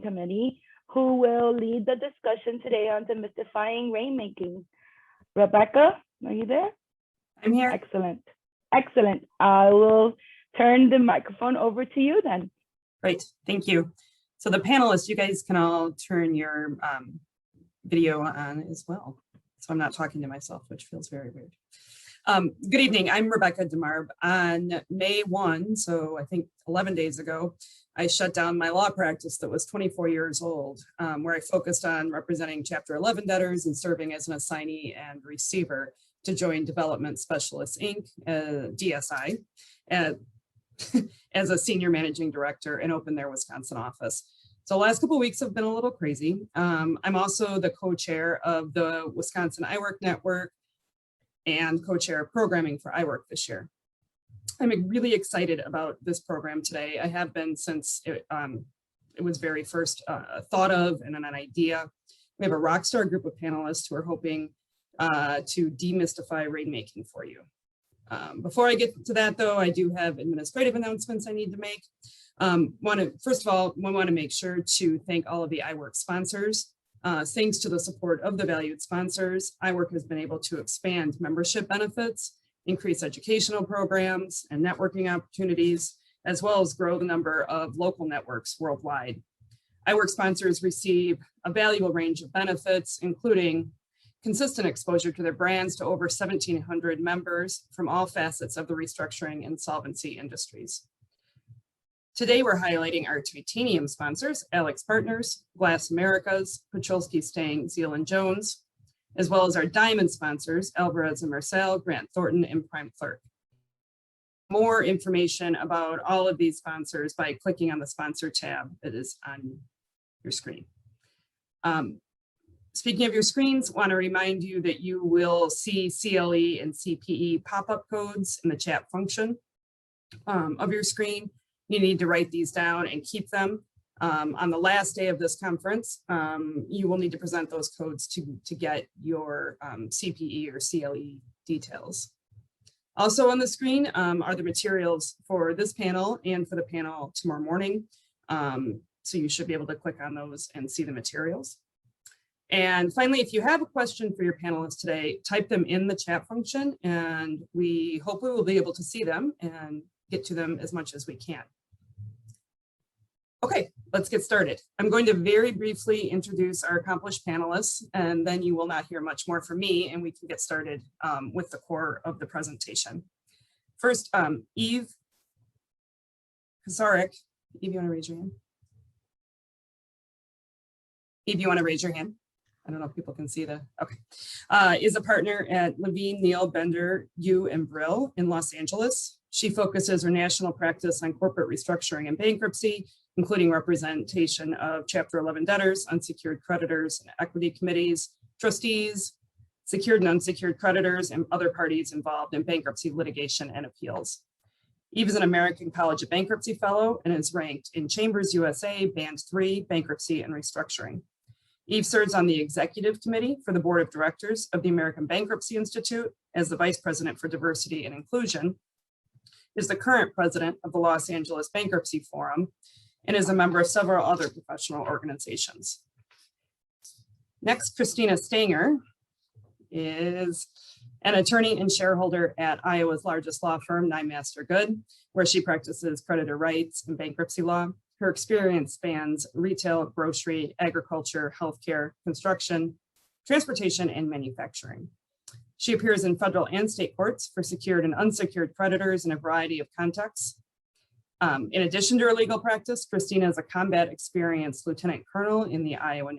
Committee, who will lead the discussion today on demystifying rainmaking. Rebecca, are you there? I'm here. Excellent. Excellent. I will turn the microphone over to you then. Great. Thank you. So the panelists, you guys can all turn your video on as well. So I'm not talking to myself, which feels very weird. Good evening. I'm Rebecca DeMarb. On May 1, so I think 11 days ago, I shut down my law practice that was 24 years old, where I focused on representing Chapter 11 debtors and serving as an assignee and receiver to join Development Specialists, Inc., DSI, as a senior managing director and open their Wisconsin office. So the last couple of weeks have been a little crazy. I'm also the co-chair of the Wisconsin iWork Network and co-chair of programming for iWork this year. I'm really excited about this program today. I have been since it was very first thought of and an idea. We have a rock star group of panelists who are hoping to demystify rainmaking for you. Before I get to that though, I do have administrative announcements I need to make. First of all, we want to make sure to thank all of the iWork sponsors. Thanks to the support of the valued sponsors, iWork has been able to expand membership benefits, increase educational programs and networking opportunities, as well as grow the number of local networks worldwide. iWork sponsors receive a valuable range of benefits, including consistent exposure to their brands to over 1,700 members from all facets of the restructuring and solvency industries. Today, we're highlighting our titanium sponsors, Alex Partners, Glass Americas, Pachulski, Stang, Zeal & Jones, as well as our diamond sponsors, Alvarez & Marcel, Grant Thornton, and Prime Clerk. More information about all of these sponsors by clicking on the sponsor tab that is on your screen. Speaking of your screens, I want to remind you that you will see CLE and CPE pop-up codes in the chat function of your screen. You need to write these down and keep them. On the last day of this conference, you will need to present those codes to get your CPE or CLE details. Also on the screen are the materials for this panel and for the panel tomorrow morning. So you should be able to click on those and see the materials. And finally, if you have a question for your panelists today, type them in the chat function and we hopefully will be able to see them and get to them as much as we can. Okay, let's get started. I'm going to very briefly introduce our accomplished panelists, and then you will not hear much more from me, and we can get started with the core of the presentation. First, Eve Karasik. Eve, you want to raise your hand? Eve, you want to raise your hand? I don't know if people can see the, okay. Is a partner at Levene, Neale, Bender, Yu, and Brill in Los Angeles. She focuses her national practice on corporate restructuring and bankruptcy, including representation of Chapter 11 debtors, unsecured creditors, and equity committees, trustees, secured and unsecured creditors, and other parties involved in bankruptcy litigation and appeals. Eve is an American College of Bankruptcy Fellow and is ranked in Chambers USA Band 3, Bankruptcy and Restructuring. Eve serves on the Executive Committee for the Board of Directors of the American Bankruptcy Institute as the Vice President for Diversity and Inclusion, is the current president of the Los Angeles Bankruptcy Forum, and is a member of several other professional organizations. Next, Kristina Stanger is an attorney and shareholder at Iowa's largest law firm, Nyemaster Goode, where she practices creditor rights and bankruptcy law. Her experience spans retail, grocery, agriculture, healthcare, construction, transportation, and manufacturing. She appears in federal and state courts for secured and unsecured creditors in a variety of contexts. In addition to her legal practice, Kristina is a combat experienced lieutenant colonel in the Iowa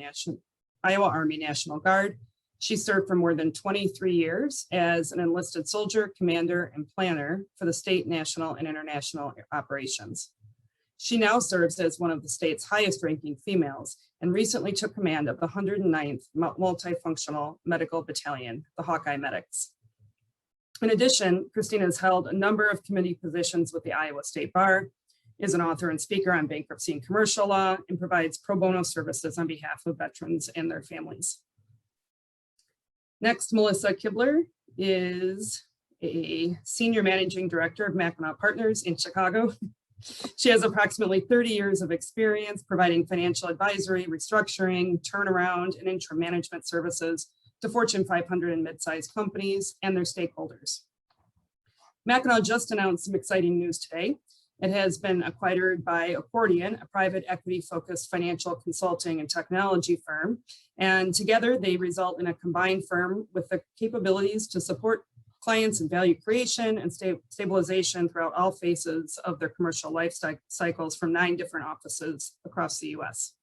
Army National Guard. She served for more than 23 years as an enlisted soldier, commander, and planner for the state, national, and international operations. She now serves as one of the state's highest ranking females and recently took command of the 109th Multifunctional Medical Battalion, the Hawkeye Medics. In addition, Kristina has held a number of committee positions with the Iowa State Bar, is an author and speaker on bankruptcy and commercial law, and provides pro bono services on behalf of veterans and their families. Next, Melissa Kibler is a senior managing director of Mackinac Partners in Chicago. She has approximately 30 years of experience providing financial advisory, restructuring, turnaround, and interim management services to Fortune 500 and mid-sized companies and their stakeholders. Mackinac just announced some exciting news today. It has been acquired by Accordion, a private equity-focused financial consulting and technology firm. And together they result in a combined firm with the capabilities to support clients in value creation and stabilization throughout all phases of their commercial life cycles from 9 different offices across the US.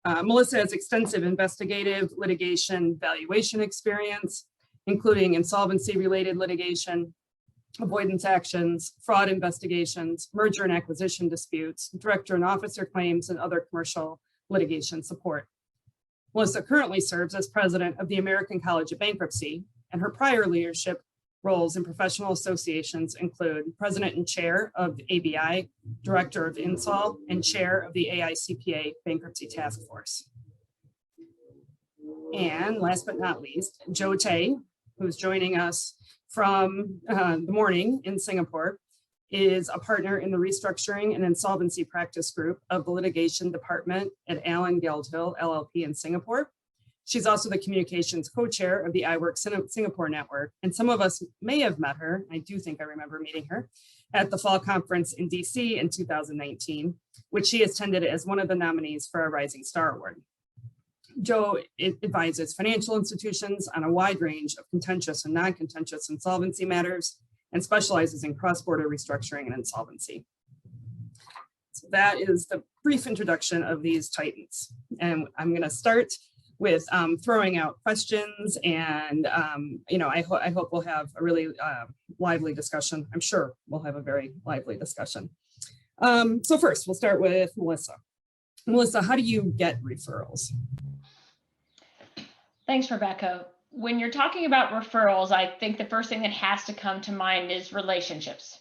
Melissa has extensive investigative litigation valuation experience, including insolvency-related litigation, avoidance actions, fraud investigations, merger and acquisition disputes, director and officer claims, and other commercial litigation support. Melissa currently serves as president of the American College of Bankruptcy, and her prior leadership roles in professional associations include president and chair of ABI, director of INSOL, and chair of the AICPA Bankruptcy Task Force. And last but not least, Joe Tay, who's joining us from the morning in Singapore, is a partner in the restructuring and insolvency practice group of the litigation department at Allen Gledhill, L.L.P in Singapore. She's also the communications co-chair of the iWork Singapore network. And some of us may have met her, I do think I remember meeting her, at the fall conference in DC in 2019, which she attended as one of the nominees for a Rising Star Award. Joe advises financial institutions on a wide range of contentious and non-contentious insolvency matters and specializes in cross-border restructuring and insolvency. So that is the brief introduction of these titans. And I'm going to start with throwing out questions, and I hope we'll have a really lively discussion. I'm sure we'll have a very lively discussion. So first, we'll start with Melissa. Melissa, how do you get referrals? Thanks, Rebecca. When you're talking about referrals, I think the first thing that has to come to mind is relationships,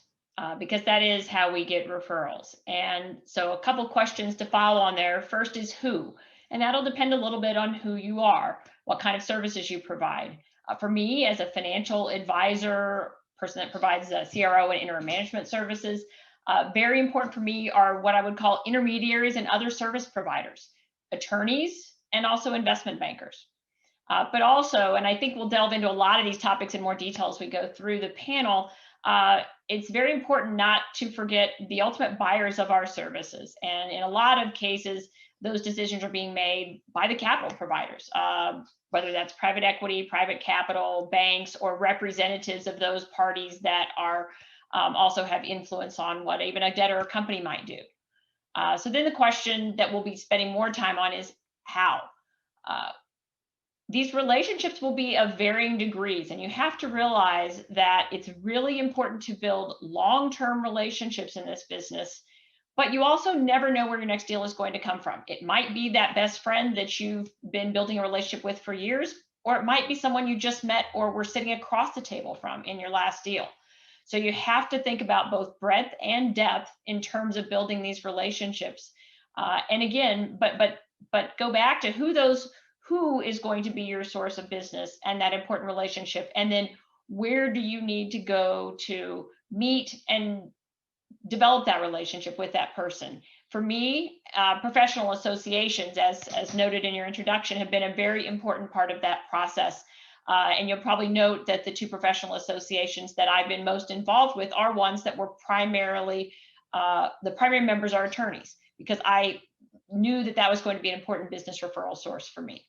because that is how we get referrals. And so a couple questions to follow on there. First is who, and that'll depend a little bit on who you are, what kind of services you provide. For me, as a financial advisor, person that provides CRO and interim management services, very important for me are what I would call intermediaries and other service providers, attorneys, and also investment bankers. But also, and I think we'll delve into a lot of these topics in more detail as we go through the panel, it's very important not to forget the ultimate buyers of our services. And in a lot of cases, those decisions are being made by the capital providers, whether that's private equity, private capital, banks, or representatives of those parties that are also have influence on what even a debtor or company might do. So then the question that we'll be spending more time on is how. These relationships will be of varying degrees, and you have to realize that it's really important to build long-term relationships in this business, but you also never know where your next deal is going to come from. It might be that best friend that you've been building a relationship with for years, or it might be someone you just met or were sitting across the table from in your last deal. So you have to think about both breadth and depth in terms of building these relationships. And again, but go back to who is going to be your source of business and that important relationship, and then where do you need to go to meet and develop that relationship with that person. For me, professional associations, as noted in your introduction, have been a very important part of that process. And you'll probably note that the 2 professional associations that I've been most involved with are ones that were primarily, the primary members are attorneys, because I knew that that was going to be an important business referral source for me.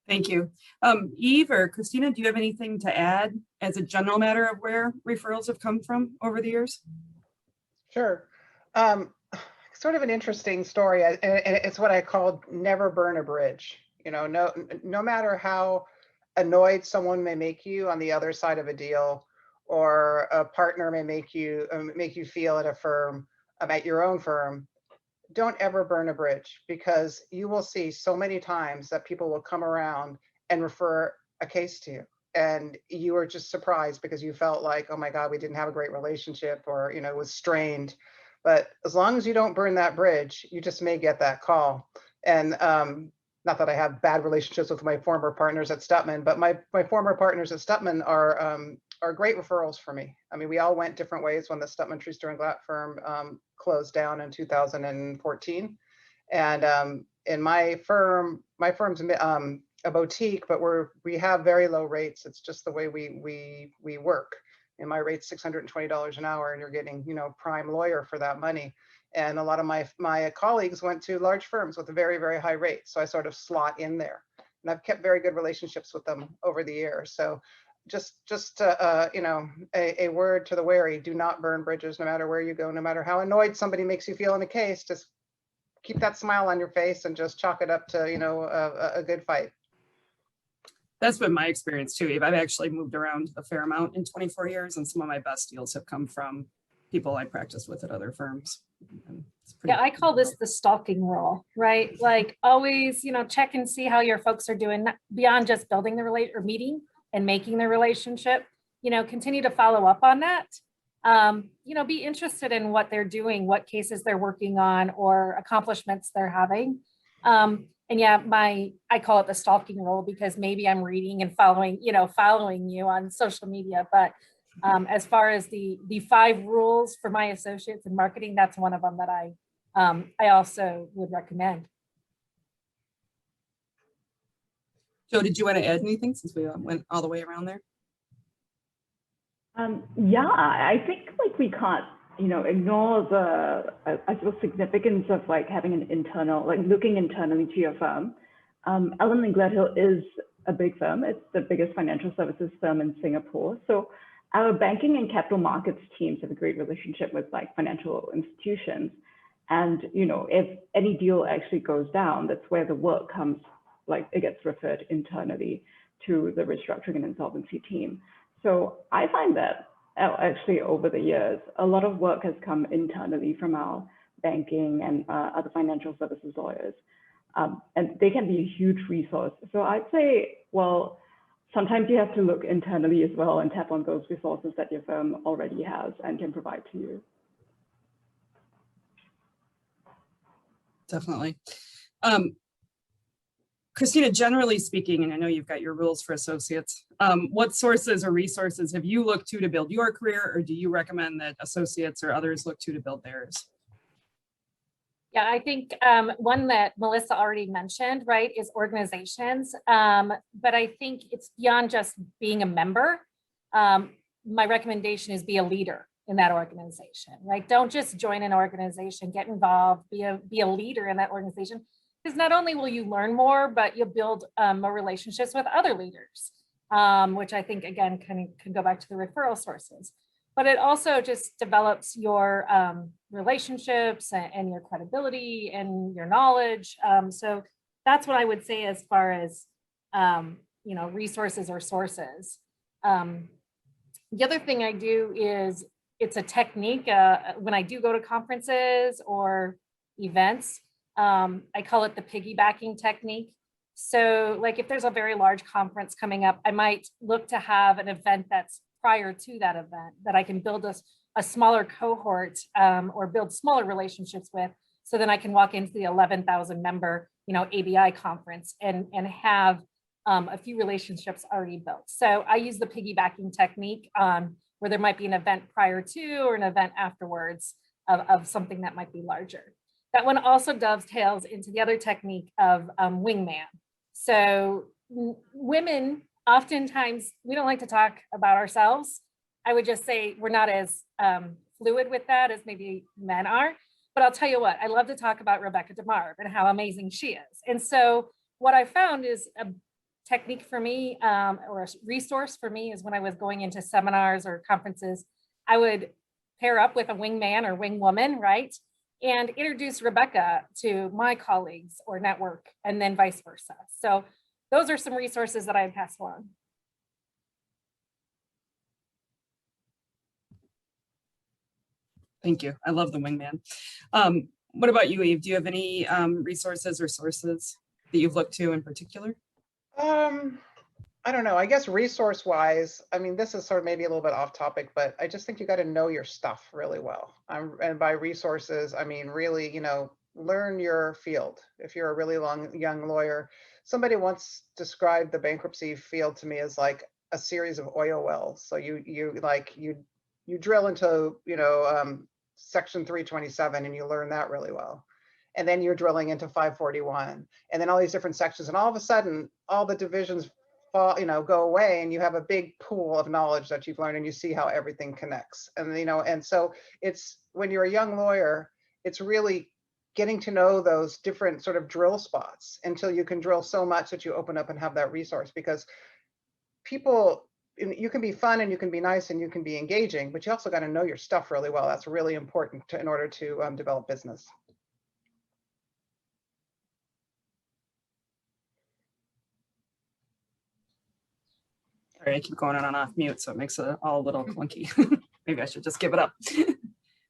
Thank you. Eve or Christina, do you have anything to add as a general matter of where referrals have come from over the years? Sure. Sort of an interesting story, and it's what I called never burn a bridge. You know, no matter how annoyed someone may make you on the other side of a deal, or a partner may make you feel at a firm, at your own firm, don't ever burn a bridge, because you will see so many times that people will come around and refer a case to you, and you are just surprised because you felt like, oh my God, we didn't have a great relationship, or it was strained. But as long as you don't burn that bridge, you just may get that call. And not that I have bad relationships with my former partners at Stutman, but my former partners at Stutman are are great referrals for me. I mean, we all went different ways when the Stutman Treaster and Glatt firm closed down in 2014. And in my firm's a boutique, but we have very low rates. It's just the way we work. And my rate's $620 an hour, and you're getting, you know, prime lawyer for that money. And a lot of my colleagues went to large firms with a very, very high rate. So I sort of slot in there. And I've kept very good relationships with them over the years. So just you know, a word to the wary: do not burn bridges, no matter where you go, no matter how annoyed somebody makes you feel in a case. Just keep that smile on your face and just chalk it up to, you know, a good fight. That's been my experience too, Eve. I've actually moved around a fair amount in 24 years, and some of my best deals have come from people I practiced with at other firms. Yeah, I call this the stalking rule, right? Like always, you know, check and see how your folks are doing beyond just building the meeting and making the relationship. You know, continue to follow up on that. You know, be interested in what they're doing, what cases they're working on, or accomplishments they're having. And yeah, I call it the stalking rule because maybe I'm reading and following you on social media, but as far as the 5 rules for my associates in marketing, that's one of them that I also would recommend. Joe, did you want to add anything since we went all the way around there? Yeah, I think like we can't, you know, ignore the I suppose significance of like having an internal, like looking internally to your firm. L.L.P and Gledhill is a big firm. It's the biggest financial services firm in Singapore. So our banking and capital markets teams have a great relationship with like financial institutions. And, you know, if any deal actually goes down, that's where the work comes, like it gets referred internally to the restructuring and insolvency team. So I find that actually over the years, a lot of work has come internally from our banking and other financial services lawyers. And they can be a huge resource. So I'd say, well, sometimes you have to look internally as well and tap on those resources that your firm already has and can provide to you. Definitely. Kristina, generally speaking, and I know you've got your rules for associates, what sources or resources have you looked to build your career, or do you recommend that associates or others look to build theirs? Yeah, I think one that Melissa already mentioned, right, is organizations. But I think it's beyond just being a member. My recommendation is be a leader in that organization, right? Don't just join an organization, get involved, be a leader in that organization. Because not only will you learn more, but you'll build more relationships with other leaders, which I think, again, can go back to the referral sources. But it also just develops your relationships and your credibility and your knowledge. So that's what I would say as far as, you know, resources or sources. The other thing I do is it's a technique when I do go to conferences or events. I call it the piggybacking technique. So like if there's a very large conference coming up, I might look to have an event that's prior to that event that I can build a smaller cohort or build smaller relationships with. So then I can walk into the 11,000 member, you know, ABI conference and have a few relationships already built. So I use the piggybacking technique where there might be an event prior to or an event afterwards of something that might be larger. That one also dovetails into the other technique of wingman. So women, oftentimes, we don't like to talk about ourselves. I would just say we're not as fluid with that as maybe men are. But I'll tell you what, I love to talk about Rebecca DeMarb and how amazing she is. And so what I found is a technique for me or a resource for me is when I was going into seminars or conferences, I would pair up with a wingman or wingwoman, right? And introduce Rebecca to my colleagues or network, and then vice versa. So those are some resources that I would pass along. Thank you. I love the wingman. What about you, Eve? Do you have any resources or sources that you've looked to in particular? I don't know. I guess resource wise, I mean, this is sort of maybe a little bit off topic, but I just think you got to know your stuff really well. And by resources, I mean, really, you know, learn your field. If you're a really young lawyer, somebody once described the bankruptcy field to me as like a series of oil wells. So you drill into, section 327 and you learn that really well. And then you're drilling into 541 and then all these different sections, and all of a sudden all the divisions fall, go away, and you have a big pool of knowledge that you've learned, and you see how everything connects. And and so it's, when you're a young lawyer, it's really getting to know those different sort of drill spots until you can drill so much that you open up and have that resource. Because people, you can be fun and you can be nice and you can be engaging, but you also got to know your stuff really well. That's really important in order to develop business. Sorry, I keep going on and off mute, so it makes it all a little clunky. Maybe I should just give it up.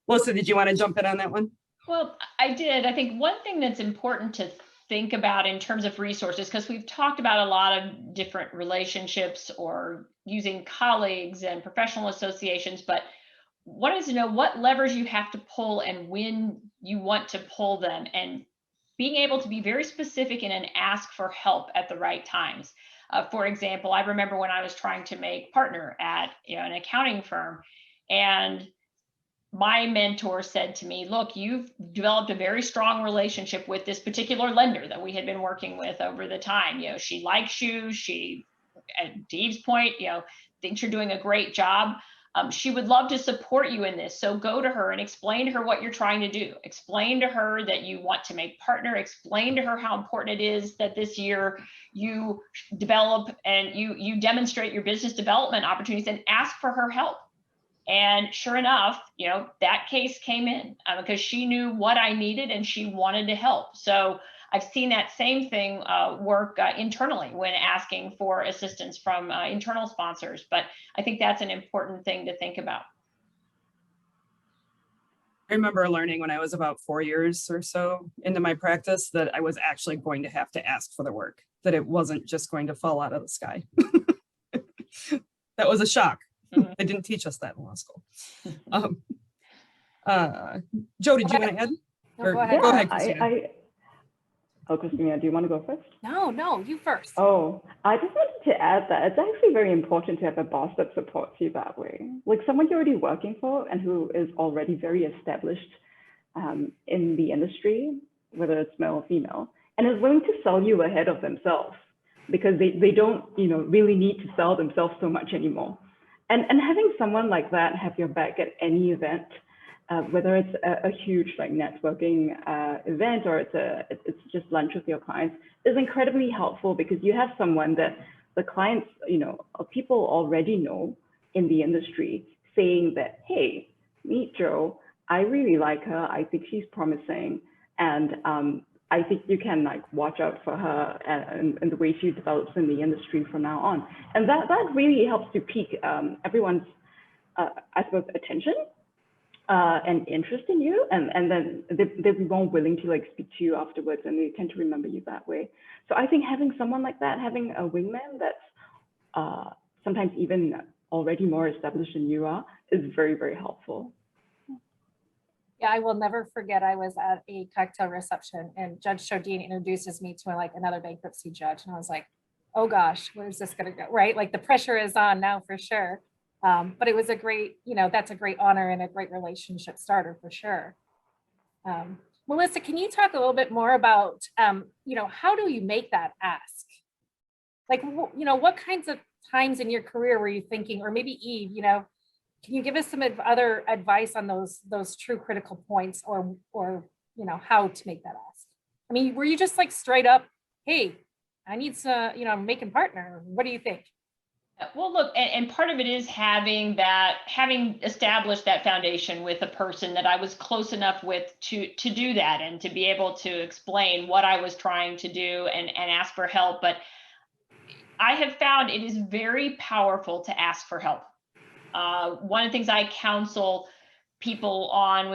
Melissa, did you want to jump in on that one? Well, I did. I think one thing that's important to think about in terms of resources, because we've talked about a lot of different relationships or using colleagues and professional associations, but one is to know what levers you have to pull and when you want to pull them, and being able to be very specific and ask for help at the right times. For example, I remember when I was trying to make partner at an accounting firm, and my mentor said to me, look, you've developed a very strong relationship with this particular lender that we had been working with over the time. She likes you. She, at Dave's point, thinks you're doing a great job. She would love to support you in this. So go to her and explain to her what you're trying to do. Explain to her that you want to make partner. Explain to her how important it is that this year you develop and you demonstrate your business development opportunities, and ask for her help. And sure enough, that case came in because she knew what I needed and she wanted to help. So I've seen that same thing work internally when asking for assistance from internal sponsors. But I think that's an important thing to think about. I remember learning when I was about 4 years or so into my practice that I was actually going to have to ask for the work, that it wasn't just going to fall out of the sky. That was a shock. Mm-hmm. They didn't teach us that in law school. Joe, did you want to add? No, go ahead. Go ahead, Kristina. Oh, Kristina, do you want to go first? No, you first. Oh, I just wanted to add that it's actually very important to have a boss that supports you that way. Like someone you're already working for and who is already very established in the industry, whether it's male or female, and is willing to sell you ahead of themselves, because they don't really need to sell themselves so much anymore. And having someone like that have your back at any event, whether it's a huge like networking event or it's just lunch with your clients, is incredibly helpful, because you have someone that the clients, or people already know in the industry, saying that, hey, meet Joe. I really like her. I think she's promising. And I think you can watch out for her and the way she develops in the industry from now on. And that really helps to pique everyone's, I suppose, attention and interest in you. And then they'll be more willing to speak to you afterwards, and they tend to remember you that way. So I think having someone like that, having a wingman that's sometimes even already more established than you are, is very, very helpful. Yeah, I will never forget, I was at a cocktail reception and Judge Chodine introduces me to another bankruptcy judge. And I was like, oh gosh, where's this gonna go, right? Like the pressure is on now for sure. But it was a great, that's a great honor and a great relationship starter for sure. Melissa, can you talk a little bit more about, how do you make that ask? Like, what kinds of times in your career were you thinking, or maybe Eve, can you give us some other advice on those true critical points, or how to make that ask? I mean, were you just straight up, hey, I need to, I'm making partner. What do you think? Well, look, and part of it is having established that foundation with a person that I was close enough with to do that, and to be able to explain what I was trying to do and ask for help. But I have found it is very powerful to ask for help. One of the things I counsel people on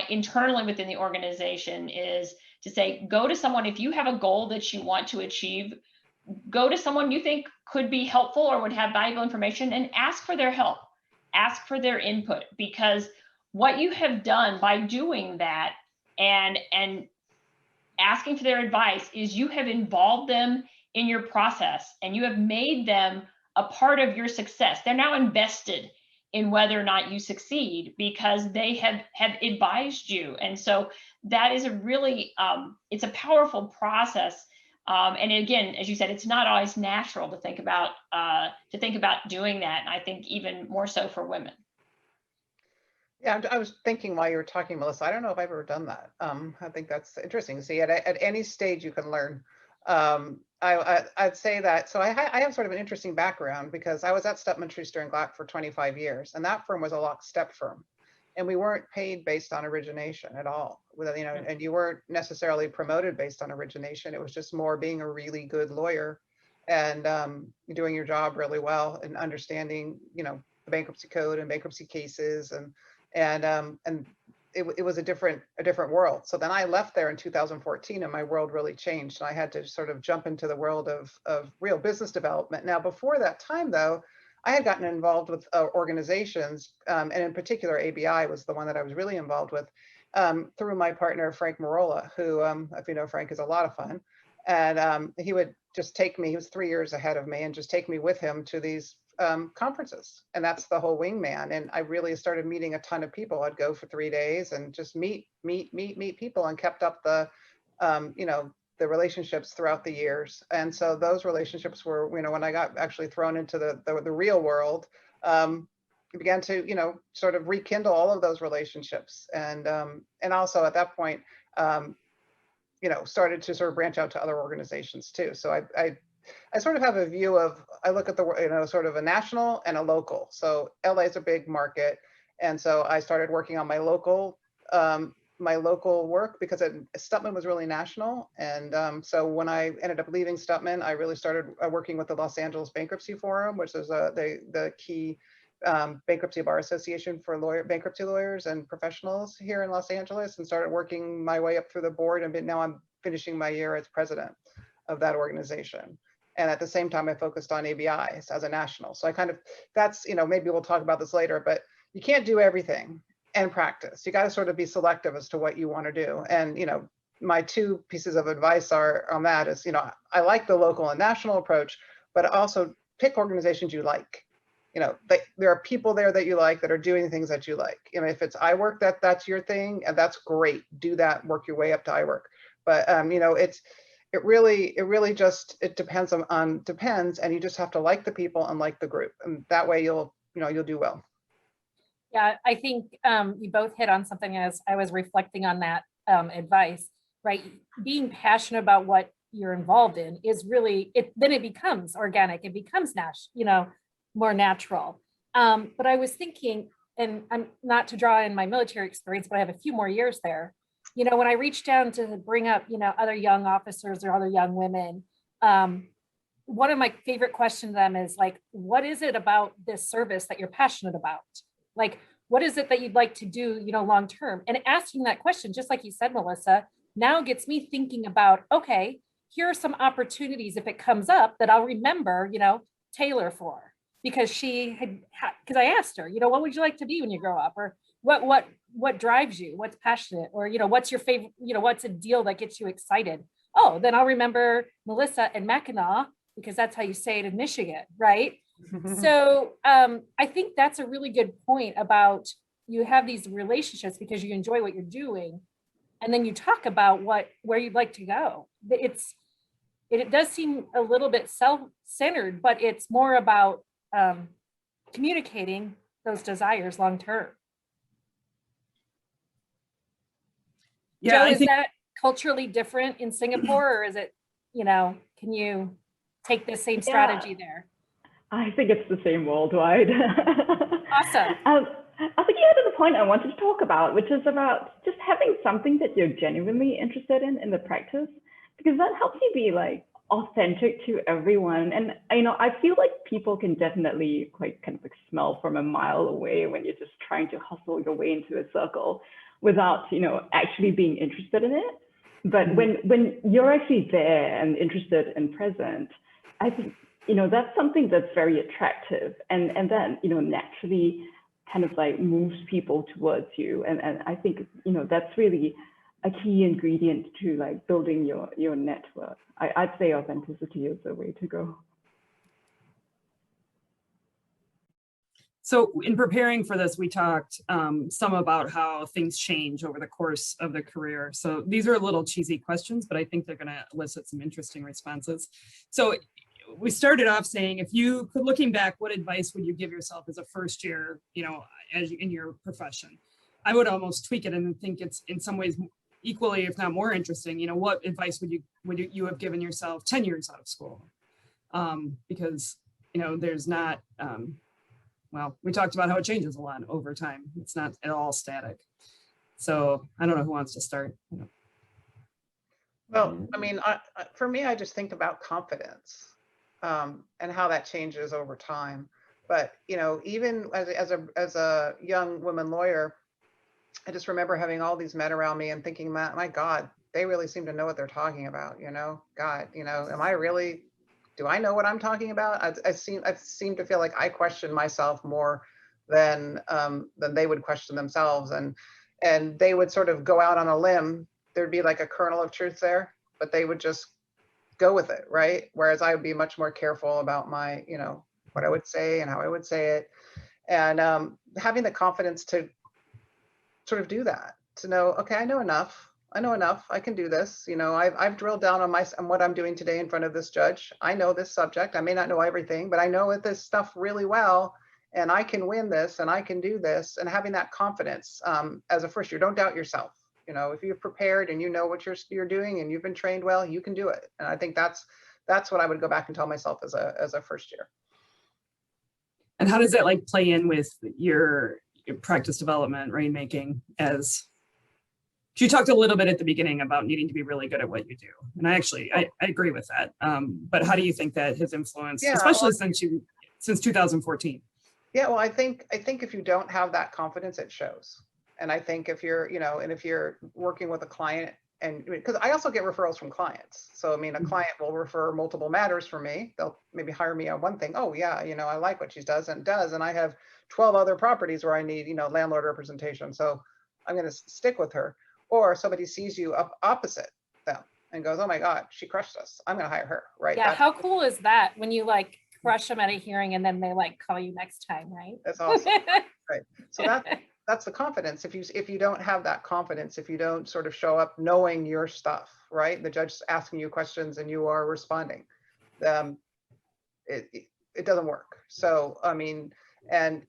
internally within the organization is to say, go to someone, if you have a goal that you want to achieve, go to someone you think could be helpful or would have valuable information, and ask for their help, ask for their input, because what you have done by doing that and asking for their advice is you have involved them in your process, and you have made them a part of your success. They're now invested in whether or not you succeed because they have advised you. And so that is a really, it's a powerful process. And again, as you said, it's not always natural to think about doing that. And I think even more so for women. Yeah, I was thinking while you were talking, Melissa, I don't know if I've ever done that. I think that's interesting. See, at any stage you can learn. I'd say that, so I have sort of an interesting background because I was at Stepman Schuster and Glatt for 25 years, and that firm was a lockstep firm. And we weren't paid based on origination at all. You know, and you weren't necessarily promoted based on origination. It was just more being a really good lawyer and doing your job really well and understanding, you know, the bankruptcy code and bankruptcy cases and it was a different world. So then I left there in 2014 and my world really changed. And I had to sort of jump into the world of real business development. Now, before that time though, I had gotten involved with organizations, and in particular, ABI was the one that I was really involved with through my partner, Frank Marola, who, if you know Frank, is a lot of fun. And he would just take me, he was 3 years ahead of me, and just take me with him to these conferences. And that's the whole wingman. And I really started meeting a ton of people. I'd go for 3 days and just meet people and kept up the, you know, the relationships throughout the years. And so those relationships were, you know, when I got actually thrown into the real world, began to, you know, sort of rekindle all of those relationships. And also at that point, you know, started to sort of branch out to other organizations too. So I sort of have a view of, I look at the, you know, sort of a national and a local. So LA is a big market. And so I started working on my local work because Stutman was really national. And so when I ended up leaving Stutman, I really started working with the Los Angeles Bankruptcy Forum, which is the key bankruptcy bar association for bankruptcy lawyers and professionals here in Los Angeles, and started working my way up through the board. And now I'm finishing my year as president of that organization. And at the same time, I focused on ABI as a national. So I kind of, that's, you know, maybe we'll talk about this later, but you can't do everything and practice. You got to sort of be selective as to what you want to do. And, you know, my two pieces of advice are on that is, you know, I like the local and national approach, but also pick organizations you like. You know, there are people there that you like that are doing things that you like. You know, if it's iWork, that's your thing, and that's great. Do that, work your way up to iWork. But, you know, it really just, it depends depends, and you just have to like the people and like the group. And that way you'll do well. Yeah, I think you both hit on something as I was reflecting on that advice, right? Being passionate about what you're involved in is really, then it becomes organic, it becomes more natural. But I was thinking, and I'm not to draw in my military experience, but I have a few more years there. You know, when I reach down to bring up, you know, other young officers or other young women, one of my favorite questions to them is like, what is it about this service that you're passionate about? Like, what is it that you'd like to do, you know, long term? And asking that question, just like you said, Melissa, now gets me thinking about, okay, here are some opportunities if it comes up that I'll remember, you know, Taylor for, because because I asked her, you know, what would you like to be when you grow up? Or what drives you? What's passionate? Or, you know, what's your favorite, you know, what's a deal that gets you excited? Oh, then I'll remember Melissa and Mackinac, because that's how you say it in Michigan, right? So I think that's a really good point about you have these relationships because you enjoy what you're doing. And then you talk about where you'd like to go. It does seem a little bit self-centered, but it's more about communicating those desires long term. Yeah, Joe, is that culturally different in Singapore, or is it, you know, can you take the same strategy there? I think it's the same worldwide. Awesome. I think you had the point I wanted to talk about, which is about just having something that you're genuinely interested in the practice, because that helps you be like authentic to everyone. And you know, I feel like people can definitely quite kind of like smell from a mile away when you're just trying to hustle your way into a circle without, you know, actually being interested in it. But when you're actually there and interested and present, I think, you know, that's something that's very attractive, and then, you know, naturally kind of like moves people towards you. And I think, you know, that's really a key ingredient to like building your network. I'd say authenticity is the way to go. So in preparing for this, we talked some about how things change over the course of the career. So these are a little cheesy questions, but I think they're going to elicit some interesting responses. So we started off saying, if you could, looking back, what advice would you give yourself as a first year, as in your profession? I would almost tweak it and think it's in some ways equally, if not more interesting. What advice would you have given yourself 10 years out of school? Because there's not. Well, we talked about how it changes a lot over time. It's not at all static. So I don't know who wants to start. Well, I mean, for me, I just think about confidence and how that changes over time. But even as a young woman lawyer, I just remember having all these men around me and thinking, my God, they really seem to know what they're talking about. God, am I really? Do I know what I'm talking about? I seem to feel like I question myself more than they would question themselves, and they would sort of go out on a limb. There'd be like a kernel of truth there, but they would just go with it, right? Whereas I would be much more careful about my, what I would say and how I would say it, and having the confidence to sort of do that, to know, okay, I know enough. I can do this. I've drilled down on what I'm doing today in front of this judge. I know this subject. I may not know everything, but I know this stuff really well, and I can win this, and I can do this. And having that confidence as a first year, don't doubt yourself. If you're prepared and you know what you're doing and you've been trained well, you can do it. And I think that's what I would go back and tell myself as a first year. And how does that play in with your practice development, rainmaking? As you talked a little bit at the beginning about needing to be really good at what you do. And I agree with that. But how do you think that has influenced, especially since 2014? Yeah, well, I think if you don't have that confidence, it shows. And I think if you're, and if you're working with a client, and because I also get referrals from clients. So, I mean, a client will refer multiple matters for me. They'll maybe hire me on one thing. Oh yeah, I like what she does. And I have 12 other properties where I need, landlord representation. So I'm going to stick with her. Or somebody sees you up opposite them and goes, oh my God, she crushed us. I'm going to hire her, right? Yeah, how cool is that when you crush them at a hearing and then they call you next time, right? That's awesome. Right. So that's the confidence. If you don't have that confidence, if you don't sort of show up knowing your stuff, right? The judge is asking you questions and you are responding, it doesn't work. So, I mean, and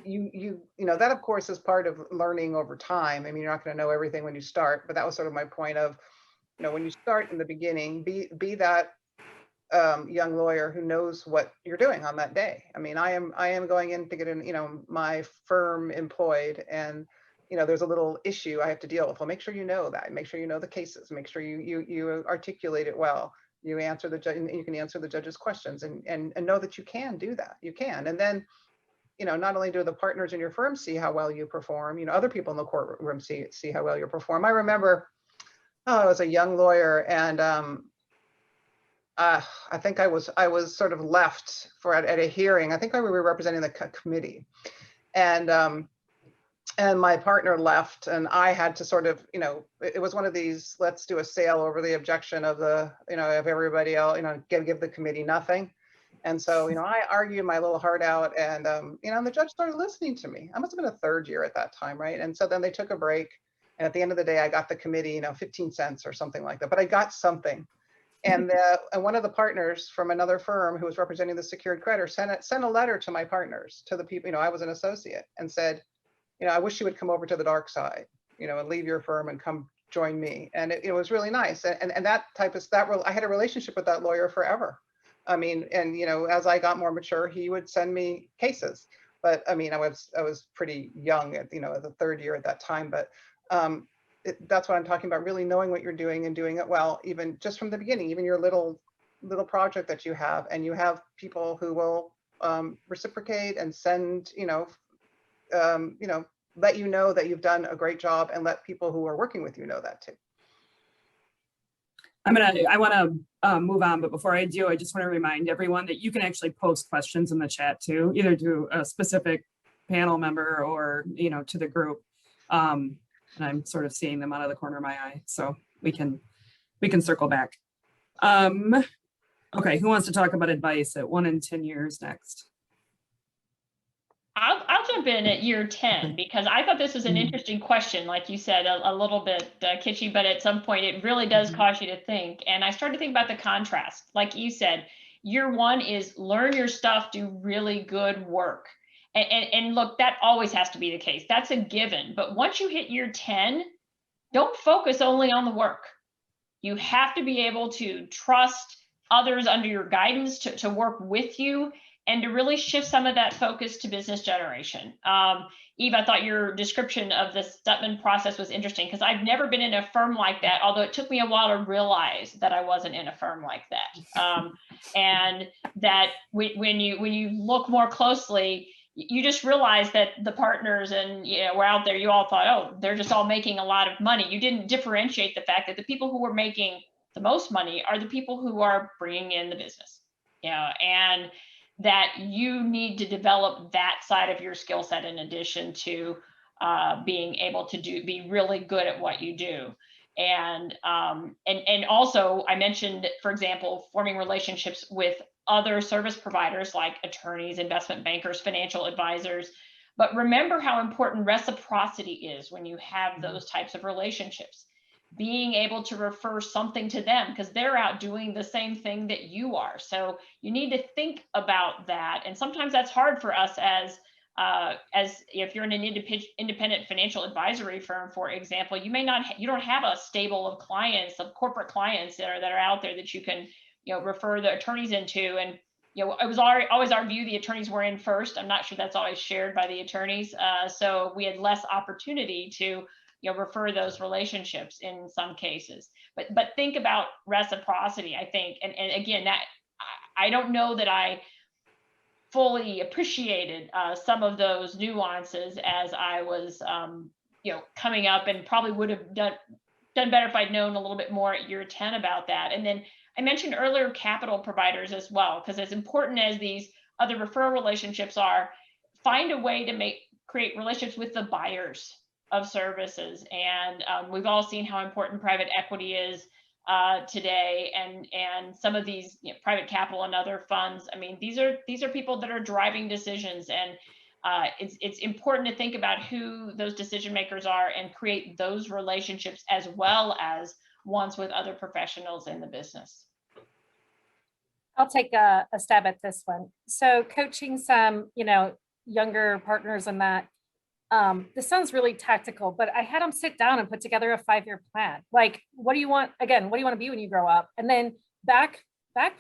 that of course is part of learning over time. I mean, you're not going to know everything when you start, but that was sort of my point of, when you start in the beginning, be that young lawyer who knows what you're doing on that day. I mean, I am going in to get my firm employed, and there's a little issue I have to deal with. Well, make sure you know that. Make sure you know the cases. Make sure you articulate it well. You answer the judge, and you can answer the judge's questions, and know that you can do that. You can, and then. Not only do the partners in your firm see how well you perform, other people in the courtroom see how well you perform. I remember, I was a young lawyer, and I think I was sort of left at a hearing. I think we were representing the committee, and my partner left, and I had to sort of, it was one of these, let's do a sale over the objection of of everybody else, give the committee nothing. And so, I argued my little heart out, and, the judge started listening to me. I must have been a third year at that time, right? And so then they took a break. And at the end of the day, I got the committee, 15 cents or something like that, but I got something. And one of the partners from another firm who was representing the secured creditor sent a letter to my partners, to the people, I was an associate, and said, I wish you would come over to the dark side, and leave your firm and come join me. And it was really nice. And that I had a relationship with that lawyer forever. I mean, and as I got more mature, he would send me cases. But I mean, I was pretty young at the third year at that time. But that's what I'm talking about, really knowing what you're doing and doing it well, even just from the beginning, even your little project that you have, and you have people who will reciprocate and send, let you know that you've done a great job, and let people who are working with you know that too. I want to move on, but before I do, I just want to remind everyone that you can actually post questions in the chat too, either to a specific panel member or, to the group. And I'm sort of seeing them out of the corner of my eye, so we can circle back. Okay, who wants to talk about advice at 1 in 10 years next? I'll jump in at year 10 because I thought this was an interesting question. Like you said, a little bit kitschy, but at some point it really does cause you to think. And I started to think about the contrast. Like you said, year 1 is learn your stuff, do really good work. And look, that always has to be the case. That's a given. But once you hit year 10, don't focus only on the work. You have to be able to trust others under your guidance to work with you and to really shift some of that focus to business generation. Eve, I thought your description of the Stutman process was interesting because I've never been in a firm like that, although it took me a while to realize that I wasn't in a firm like that. And that when you look more closely, you just realize that the partners and were out there, you all thought, oh, they're just all making a lot of money. You didn't differentiate the fact that the people who were making the most money are the people who are bringing in the business, and that you need to develop that side of your skill set in addition to being able to be really good at what you do. And also I mentioned, for example, forming relationships with other service providers like attorneys, investment bankers, financial advisors. But remember how important reciprocity is when you have those types of relationships. Being able to refer something to them because they're out doing the same thing that you are. So you need to think about that. And sometimes that's hard for us as if you're in an independent financial advisory firm, for example, you don't have a stable of clients, of corporate clients that are out there that you can refer the attorneys into. And it was always our view the attorneys were in first. I'm not sure that's always shared by the attorneys. So we had less opportunity to refer those relationships in some cases. But think about reciprocity, I think. And again, that I don't know that I fully appreciated some of those nuances as I was coming up, and probably would have done better if I'd known a little bit more at year 10 about that. And then I mentioned earlier capital providers as well, because as important as these other referral relationships are, find a way to create relationships with the buyers of services. And we've all seen how important private equity is today, and some of these private capital and other funds. I mean, these are people that are driving decisions, and it's important to think about who those decision makers are and create those relationships as well as ones with other professionals in the business. I'll take a stab at this one. So coaching some, younger partners in that, this sounds really tactical, but I had them sit down and put together a 5-year plan. Like, what do you want to be when you grow up? And then back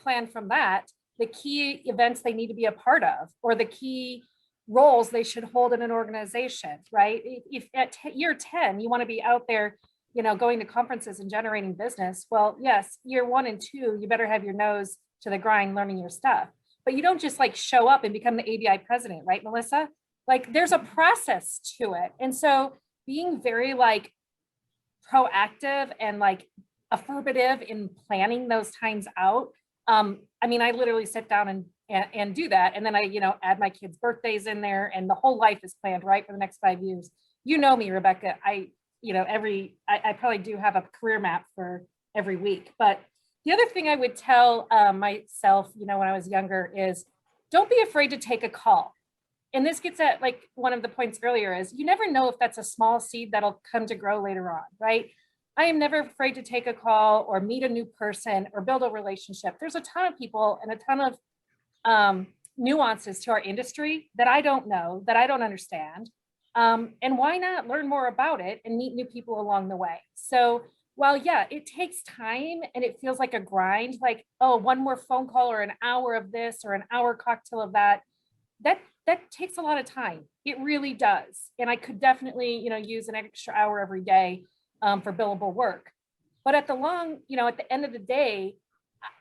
plan from that, the key events they need to be a part of, or the key roles they should hold in an organization, right? If at year 10, you want to be out there, going to conferences and generating business. Well, yes, year 1 and 2, you better have your nose to the grind, learning your stuff. But you don't just show up and become the ABI president, right, Melissa? There's a process to it. And so being very proactive and affirmative in planning those times out. I literally sit down and do that. And then I, add my kids' birthdays in there, and the whole life is planned, right, for the next 5 years. Me, Rebecca, I probably do have a career map for every week. But the other thing I would tell myself, when I was younger, is don't be afraid to take a call. And this gets at one of the points earlier is you never know if that's a small seed that'll come to grow later on, right? I am never afraid to take a call or meet a new person or build a relationship. There's a ton of people and a ton of nuances to our industry that I don't know, that I don't understand. And why not learn more about it and meet new people along the way? So while, yeah, it takes time and it feels like a grind, one more phone call or an hour of this or an hour cocktail of that takes a lot of time. It really does. And I could definitely, use an extra hour every day for billable work. But at the end of the day,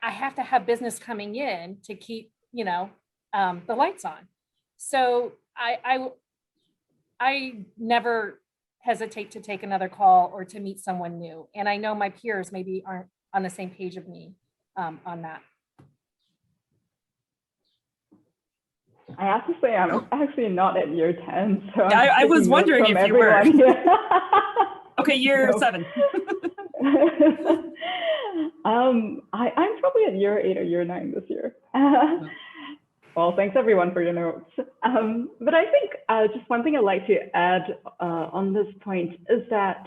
I have to have business coming in to keep, the lights on. So I never hesitate to take another call or to meet someone new. And I know my peers maybe aren't on the same page of me on that. I have to say, I'm actually not at year 10. So yeah, I was wondering if you were. Okay, year 7. I'm probably at year 8 or year 9 this year. Well, thanks everyone for your notes. But I think just one thing I'd like to add on this point is that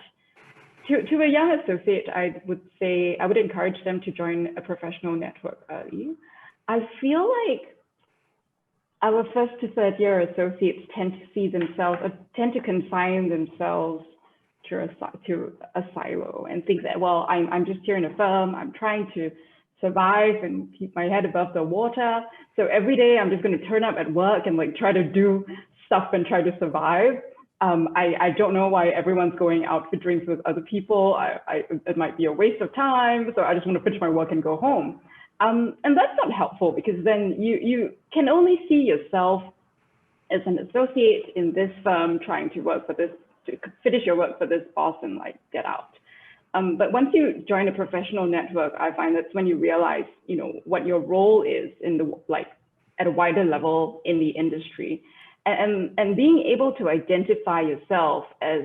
to a young associate, I would encourage them to join a professional network early. I feel like our first to third year associates tend to confine themselves to a silo and think that, well, I'm just here in a firm, I'm trying to survive and keep my head above the water. So every day I'm just going to turn up at work and like try to do stuff and try to survive. I don't know why everyone's going out for drinks with other people. It might be a waste of time. So I just want to finish my work and go home. And that's not helpful, because then you can only see yourself as an associate in this firm trying to finish your work for this boss and like get out. But once you join a professional network, I find that's when you realize, what your role is at a wider level in the industry, and being able to identify yourself as,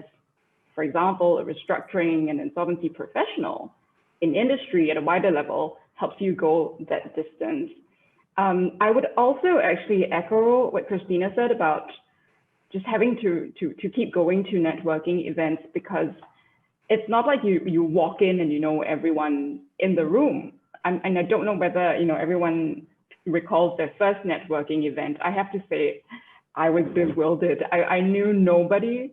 for example, a restructuring and insolvency professional in industry at a wider level helps you go that distance. I would also actually echo what Kristina said about just having to keep going to networking events, because it's not like you walk in and you know everyone in the room. And I don't know whether everyone recalls their first networking event. I have to say, I was bewildered. I knew nobody.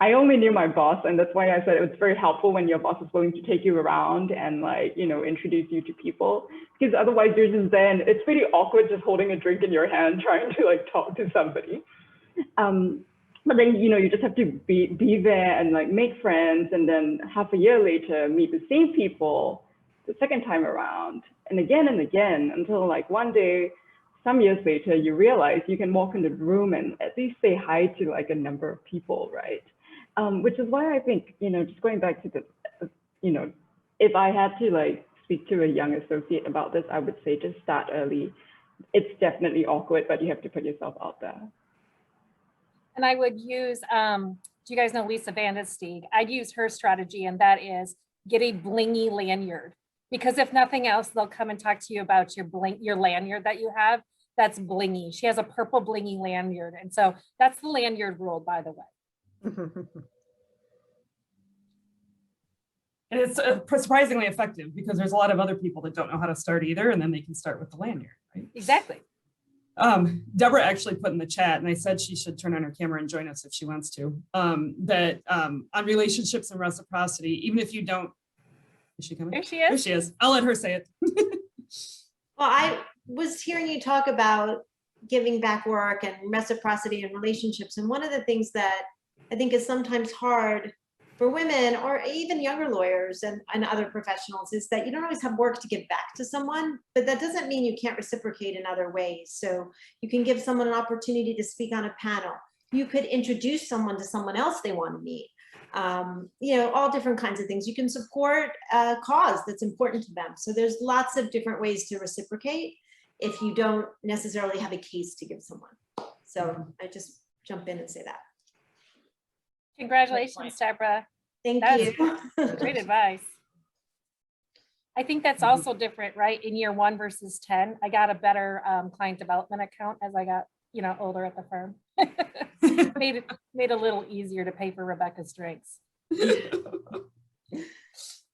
I only knew my boss, and that's why I said it was very helpful when your boss is willing to take you around and introduce you to people, because otherwise you're just there and it's pretty awkward just holding a drink in your hand trying to talk to somebody. But then, you just have to be there and make friends, and then half a year later, meet the same people the second time around, and again until one day, some years later, you realize you can walk into the room and at least say hi to a number of people, right? Which is why I think, just going back to the, if I had to speak to a young associate about this, I would say just start early. It's definitely awkward, but you have to put yourself out there. And I would use, do you guys know Lisa Vandestieg? I'd use her strategy, and that is get a blingy lanyard. Because if nothing else, they'll come and talk to you about your lanyard that you have that's blingy. She has a purple blingy lanyard. And so that's the lanyard rule, by the way. And it's surprisingly effective, because there's a lot of other people that don't know how to start either, and then they can start with the lanyard, right? Exactly. Deborah actually put in the chat, and I said she should turn on her camera and join us if she wants to, that on relationships and reciprocity, even if you don't, is she coming? There she is. There she is. I'll let her say it. Well, I was hearing you talk about giving back work and reciprocity and relationships. And one of the things that I think is sometimes hard for women or even younger lawyers and other professionals is that you don't always have work to give back to someone, but that doesn't mean you can't reciprocate in other ways. So you can give someone an opportunity to speak on a panel. You could introduce someone to someone else they want to meet. All different kinds of things. You can support a cause that's important to them. So there's lots of different ways to reciprocate if you don't necessarily have a case to give someone. So I just jump in and say that. Congratulations, Deborah. Thank That's you. great advice. I think that's also different, right? In year 1 versus 10, I got a better client development account as I got, older at the firm. made it a little easier to pay for Rebecca's drinks.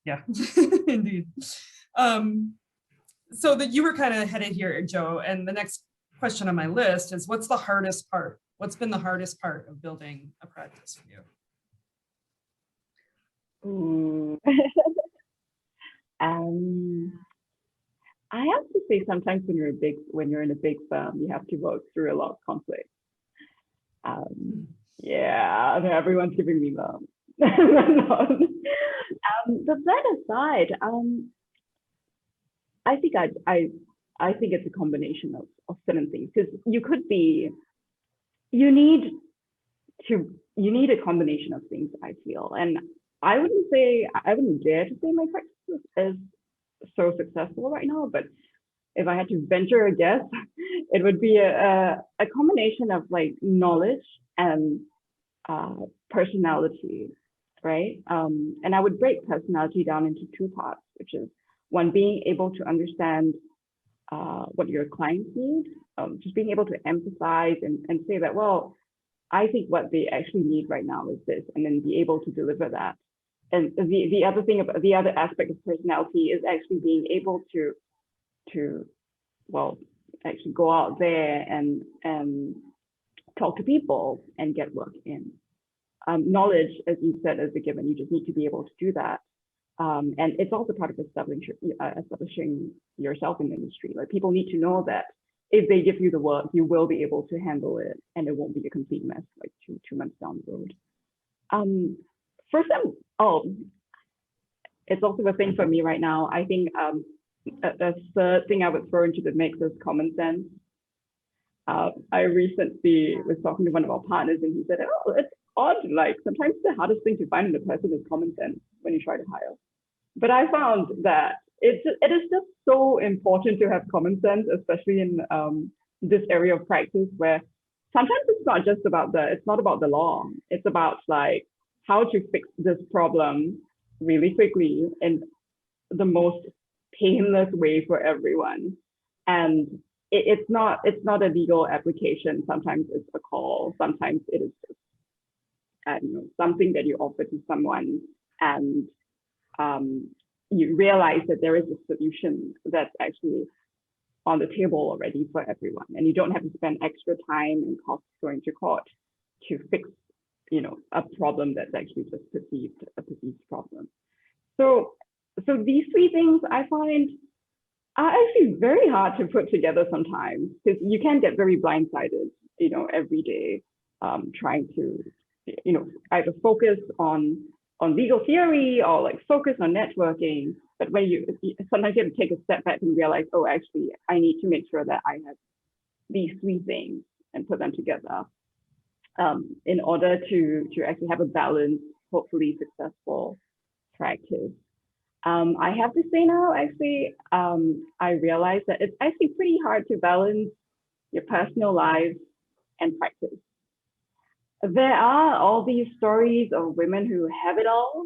Yeah, indeed. So that you were kind of headed here, Joe, and the next question on my list is, what's the hardest part? What's been the hardest part of building a practice for you? Ooh. I have to say, sometimes when you're in a big firm, you have to work through a lot of conflict. Yeah, everyone's giving me love. But that aside, I think I think it's a combination of certain things, because you need a combination of things, I feel. And I wouldn't dare to say my practice is so successful right now, but if I had to venture a guess, it would be a combination of knowledge and personality, right? And I would break personality down into 2 parts, which is one, being able to understand what your clients need. Just being able to emphasize and say that, well, I think what they actually need right now is this, and then be able to deliver that. And the other thing about the other aspect of personality is actually being able to well, actually go out there and talk to people and get work in. Knowledge, as you said, is a given. You just need to be able to do that. And it's also part of establishing yourself in the industry. Like, people need to know that if they give you the work, you will be able to handle it, and it won't be a complete mess like two months down the road. First, it's also a thing for me right now. I think a third thing I would throw into the mix is common sense. I recently was talking to one of our partners, and he said, "Oh, it's odd. Like, sometimes the hardest thing to find in a person is common sense when you try to hire." But I found that it is just so important to have common sense, especially in this area of practice, where sometimes it's not about the law. It's about like how to fix this problem really quickly in the most painless way for everyone. And it's not a legal application. Sometimes it's a call. Sometimes it is just something that you offer to someone, and you realize that there is a solution that's actually on the table already for everyone, and you don't have to spend extra time and costs going to court to fix a problem that's actually just a perceived problem. So these three things I find are actually very hard to put together sometimes, because you can get very blindsided every day, trying to either focus on legal theory or like focus on networking. But when sometimes you have to take a step back and realize, oh, actually, I need to make sure that I have these three things and put them together in order to actually have a balanced, hopefully successful practice. I have to say now, actually, I realize that it's actually pretty hard to balance your personal life and practice. There are all these stories of women who have it all.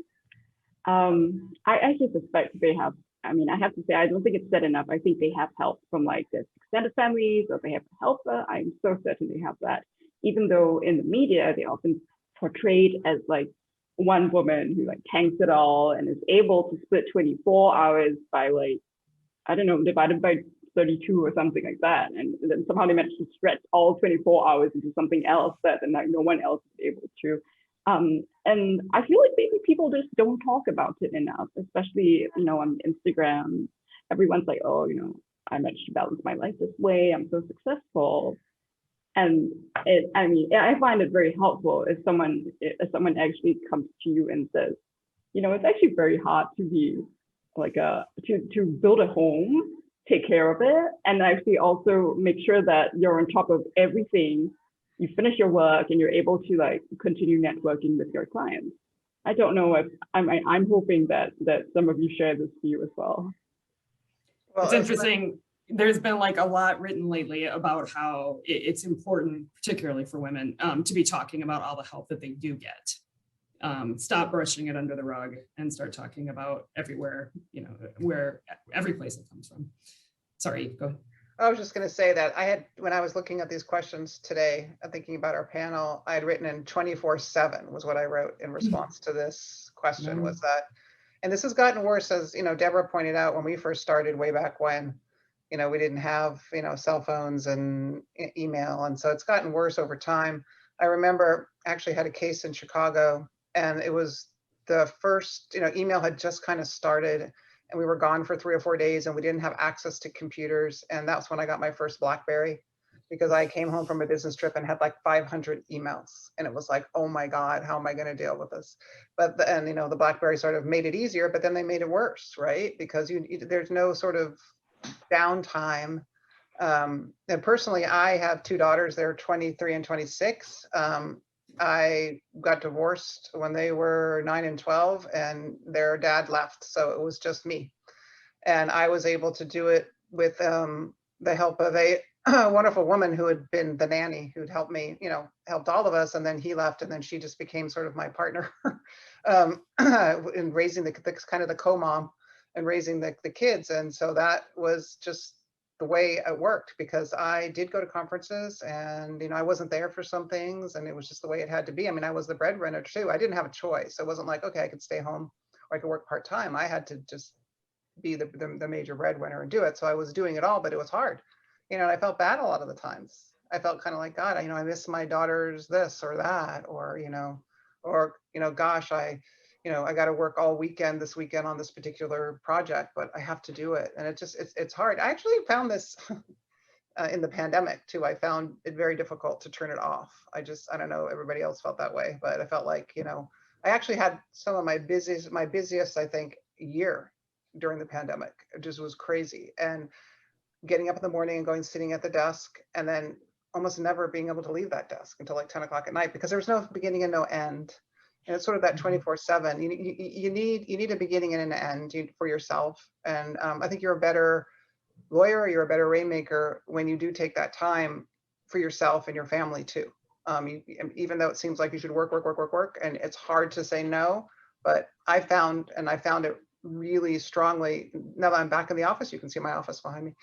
I actually suspect they have. I mean, I have to say, I don't think it's said enough. I think they have help from like their extended families, or they have a helper. I'm so certain they have that. Even though in the media, they often portrayed as like one woman who like tanks it all and is able to split 24 hours by like, I don't know, divided by 32 or something like that. And then somehow they managed to stretch all 24 hours into something else that and like no one else is able to. And I feel like maybe people just don't talk about it enough, especially, on Instagram. Everyone's like, oh, I managed to balance my life this way. I'm so successful. And I find it very helpful if someone actually comes to you and says, it's actually very hard to be like to build a home, take care of it, and actually also make sure that you're on top of everything. You finish your work and you're able to like continue networking with your clients. I don't know if I'm hoping that some of you share this view as well. It's interesting. There's been like a lot written lately about how it's important, particularly for women, to be talking about all the help that they do get. Stop brushing it under the rug and start talking about everywhere, where every place it comes from. Sorry, go ahead. I was just going to say that when I was looking at these questions today, thinking about our panel, I had written in 24/7 was what I wrote in response to this question. Was that, and this has gotten worse, as Deborah pointed out, when we first started way back when. We didn't have, cell phones and email. And so it's gotten worse over time. I remember actually had a case in Chicago, and it was the first, email had just kind of started, and we were gone for 3 or 4 days, and we didn't have access to computers. And that's when I got my first BlackBerry, because I came home from a business trip and had like 500 emails. And it was like, oh my God, how am I going to deal with this? But the BlackBerry sort of made it easier, but then they made it worse, right? Because there's no sort of downtime. And personally, I have 2 daughters. They're 23 and 26. I got divorced when they were 9 and 12, and their dad left. So it was just me. And I was able to do it with the help of a wonderful woman who had been the nanny, who'd helped me, helped all of us. And then he left, and then she just became sort of my partner in raising the kind of the co-mom and raising the kids. And so that was just the way it worked, because I did go to conferences and, I wasn't there for some things, and it was just the way it had to be. I mean, I was the breadwinner too. I didn't have a choice. It wasn't like, okay, I could stay home or I could work part-time. I had to just be the major breadwinner and do it. So I was doing it all, but it was hard, and I felt bad a lot of the times. I felt kind of like, God, I miss my daughter's this or that, or, gosh, I got to work all weekend this weekend on this particular project, but I have to do it. And it's hard. I actually found this in the pandemic too. I found it very difficult to turn it off. I don't know, everybody else felt that way, but I felt like, I actually had some of my busiest, I think, year during the pandemic. It just was crazy. And getting up in the morning and going, sitting at the desk, and then almost never being able to leave that desk until like 10 o'clock at night, because there was no beginning and no end. And it's sort of that 24/7. You need a beginning and an end for yourself. And I think you're a better lawyer, or you're a better rainmaker when you do take that time for yourself and your family too. Even though it seems like you should work, and it's hard to say no, but I found it really strongly, now that I'm back in the office, you can see my office behind me,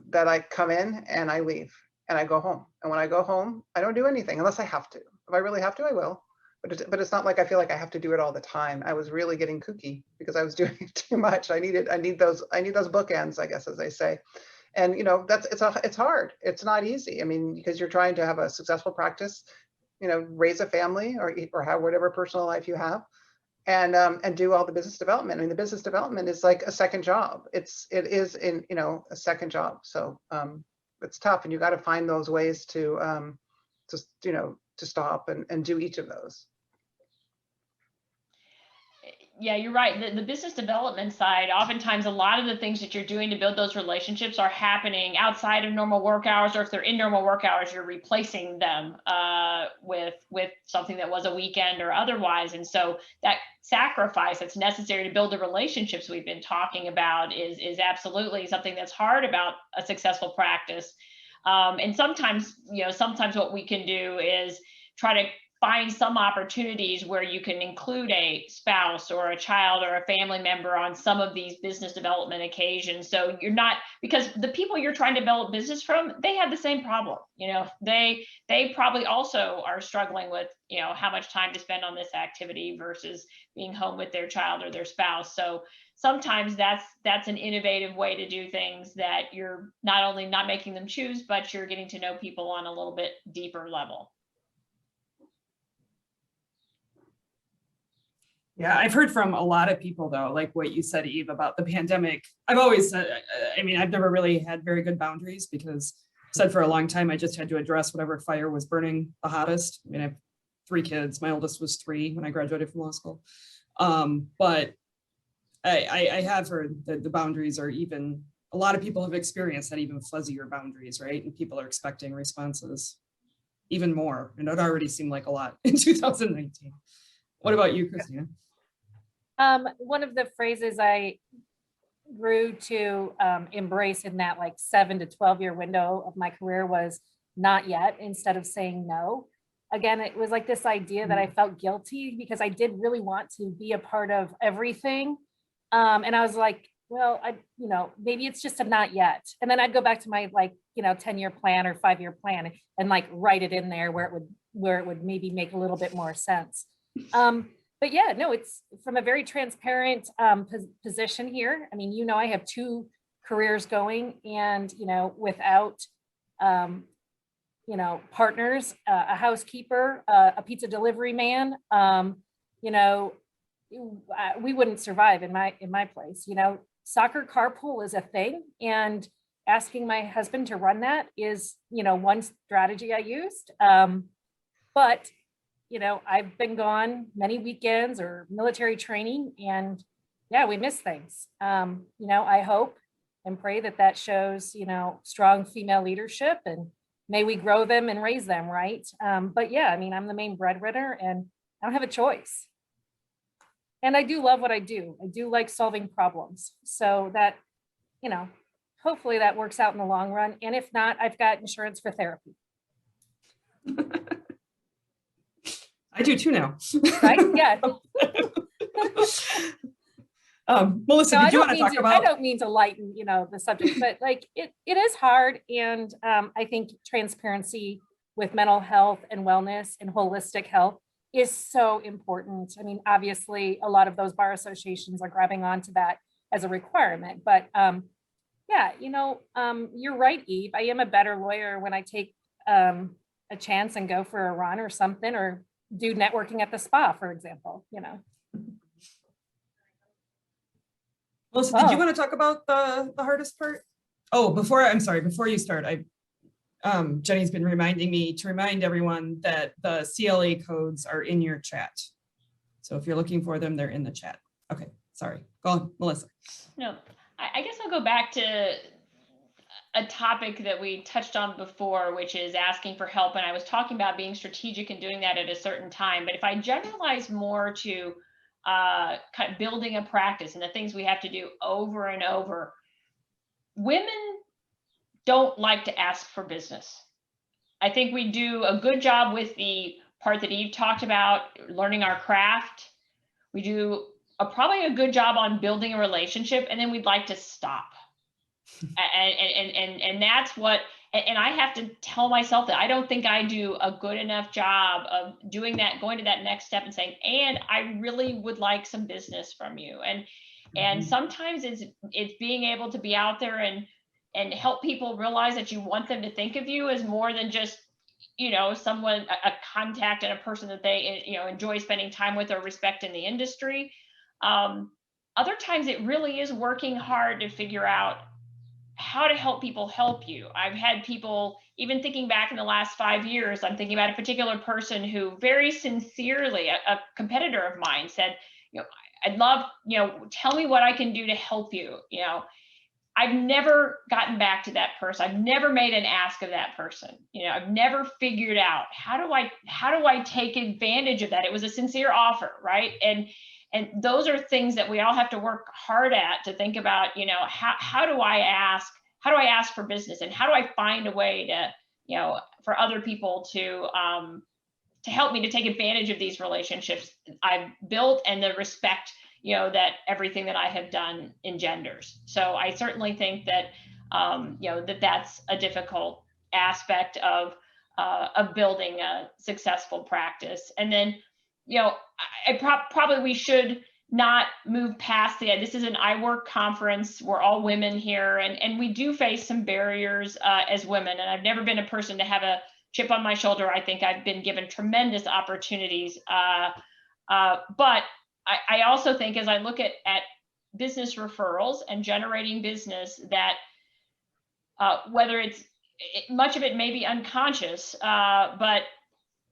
that I come in and I leave and I go home. And when I go home, I don't do anything unless I have to. If I really have to, I will. But it's not like I feel like I have to do it all the time. I was really getting kooky because I was doing it too much. I need those bookends, I guess, as they say. And it's hard. It's not easy. I mean, because you're trying to have a successful practice, raise a family or have whatever personal life you have, and do all the business development. I mean, the business development is like a second job. It is a second job. So it's tough, and you got to find those ways to stop and do each of those. Yeah, you're right. The business development side, oftentimes a lot of the things that you're doing to build those relationships are happening outside of normal work hours, or if they're in normal work hours, you're replacing them with something that was a weekend or otherwise. And so that sacrifice that's necessary to build the relationships we've been talking about is absolutely something that's hard about a successful practice. And sometimes what we can do is try to find some opportunities where you can include a spouse or a child or a family member on some of these business development occasions. So you're not, because the people you're trying to develop business from, they have the same problem. They probably also are struggling with, how much time to spend on this activity versus being home with their child or their spouse. So sometimes that's an innovative way to do things, that you're not only not making them choose, but you're getting to know people on a little bit deeper level. Yeah, I've heard from a lot of people though, like what you said, Eve, about the pandemic. I've always said, I've never really had very good boundaries, because I said for a long time, I just had to address whatever fire was burning the hottest. I have 3 kids. My oldest was 3 when I graduated from law school. But I have heard that the boundaries are even, a lot of people have experienced that even fuzzier boundaries, right? And people are expecting responses even more. And it already seemed like a lot in 2019. What about you, Kristina? One of the phrases I grew to embrace in that 7 to 12 year window of my career was not yet, instead of saying no. Again, it was like this idea that I felt guilty because I did really want to be a part of everything. And I was like, well, maybe it's just a not yet. And then I'd go back to my 10-year plan or 5-year plan and write it in there where it would maybe make a little bit more sense. But yeah, no, it's from a very transparent position here. I mean, I have 2 careers going, and, without, partners, a housekeeper, a pizza delivery man, we wouldn't survive in my place. Soccer carpool is a thing, and asking my husband to run that is, one strategy I used. But I've been gone many weekends or military training, and yeah, we miss things. I hope and pray that shows, strong female leadership, and may we grow them and raise them, right? But yeah, I'm the main breadwinner, and I don't have a choice. And I do love what I do. I do like solving problems. So that, hopefully that works out in the long run. And if not, I've got insurance for therapy. I do too now. Right? Yeah. Melissa, No, did you want to talk I about? don't mean to lighten, the subject, but like it is hard. And I think transparency with mental health and wellness and holistic health is so important. I mean, obviously, a lot of those bar associations are grabbing onto that as a requirement. But yeah, you're right, Eve. I am a better lawyer when I take a chance and go for a run or something, or do networking at the spa, for example. Melissa, did you want to talk about the hardest part? Oh, before you start, Jenny's been reminding me to remind everyone that the CLA codes are in your chat. So if you're looking for them, they're in the chat. Okay, sorry. Go on, Melissa. No, I guess I'll go back to a topic that we touched on before, which is asking for help. And I was talking about being strategic and doing that at a certain time. But if I generalize more to kind of building a practice and the things we have to do over and over, women don't like to ask for business. I think we do a good job with the part that Eve talked about, learning our craft. We do probably a good job on building a relationship, and then we'd like to stop. And that's what, and I have to tell myself that I don't think I do a good enough job of doing that, going to that next step and saying, and I really would like some business from you. And sometimes it's being able to be out there and help people realize that you want them to think of you as more than just, someone, a contact and a person that they, enjoy spending time with or respect in the industry. Other times it really is working hard to figure out how to help people help you. I've had people, even thinking back in the last 5 years, I'm thinking about a particular person who very sincerely, a competitor of mine said, I'd love, tell me what I can do to help you. I've never gotten back to that person. I've never made an ask of that person. I've never figured out how do I take advantage of that? It was a sincere offer, right? And those are things that we all have to work hard at to think about, how do I ask for business, and how do I find a way to, for other people to help me to take advantage of these relationships I've built and the respect, that everything that I have done engenders. So I certainly think that, that's a difficult aspect of building a successful practice. And then, probably we should not move past this is an iWork conference. We're all women here, and we do face some barriers as women. And I've never been a person to have a chip on my shoulder. I think I've been given tremendous opportunities. But I also think, as I look at business referrals and generating business, that whether much of it may be unconscious, but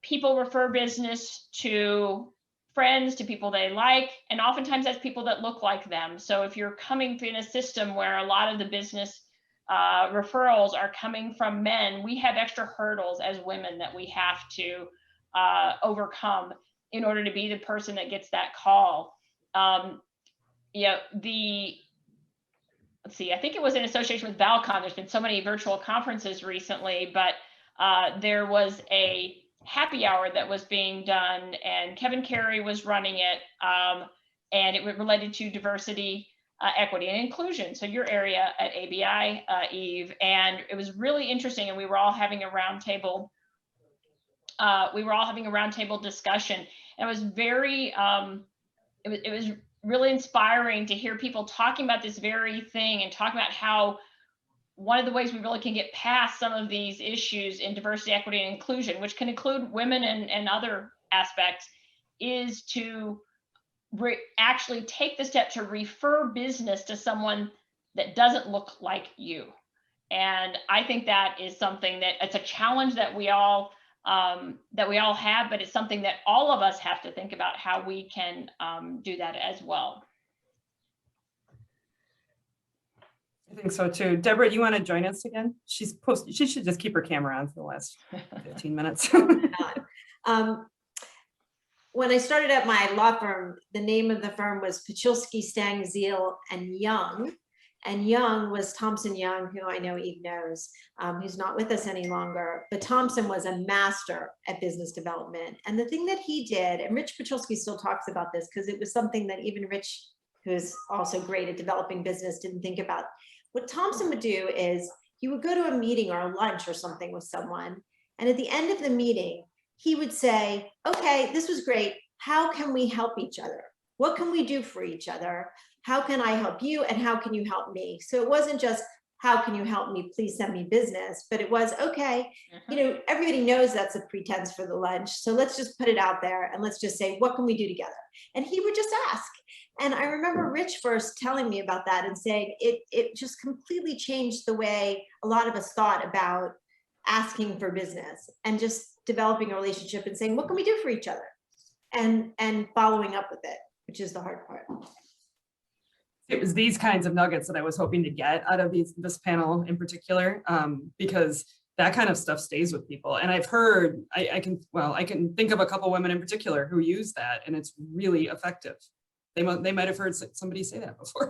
people refer business to friends, to people they like, and oftentimes that's people that look like them. So if you're coming in a system where a lot of the business referrals are coming from men, we have extra hurdles as women that we have to overcome in order to be the person that gets that call. Let's see, I think it was in association with Valcon. There's been so many virtual conferences recently, but there was a happy hour that was being done, and Kevin Carey was running it, and it was related to diversity, equity, and inclusion. So your area at ABI, Eve, and it was really interesting, and we were all having a roundtable. Discussion. And it was very, it was really inspiring to hear people talking about this very thing and talking about how one of the ways we really can get past some of these issues in diversity, equity, and inclusion, which can include women and other aspects, is to actually take the step to refer business to someone that doesn't look like you. And I think that is something that it's a challenge that we all have, but it's something that all of us have to think about how we can do that as well. I think so too. Deborah, do you want to join us again? She should just keep her camera on for the last 15 minutes. When I started at my law firm, the name of the firm was Pachulski, Stang, Zeal, and Young. And Young was Thompson Young, who I know Eve knows, who's not with us any longer. But Thompson was a master at business development. And the thing that he did, and Rich Pachulski still talks about this because it was something that even Rich who's also great at developing business, didn't think about. What Thompson would do is he would go to a meeting or a lunch or something with someone. And at the end of the meeting, he would say, okay, this was great. How can we help each other? What can we do for each other? How can I help you? And how can you help me? So it wasn't just, how can you help me? Please send me business. But it was, okay, you know, everybody knows that's a pretense for the lunch. So let's just put it out there and let's just say, what can we do together? And he would just ask. And I remember Rich first telling me about that and saying it just completely changed the way a lot of us thought about asking for business and just developing a relationship and saying, what can we do for each other? And following up with it, which is the hard part. It was these kinds of nuggets that I was hoping to get out of this panel in particular, because that kind of stuff stays with people. And I've heard, I can think of a couple women in particular who use that, and it's really effective. They might have heard somebody say that before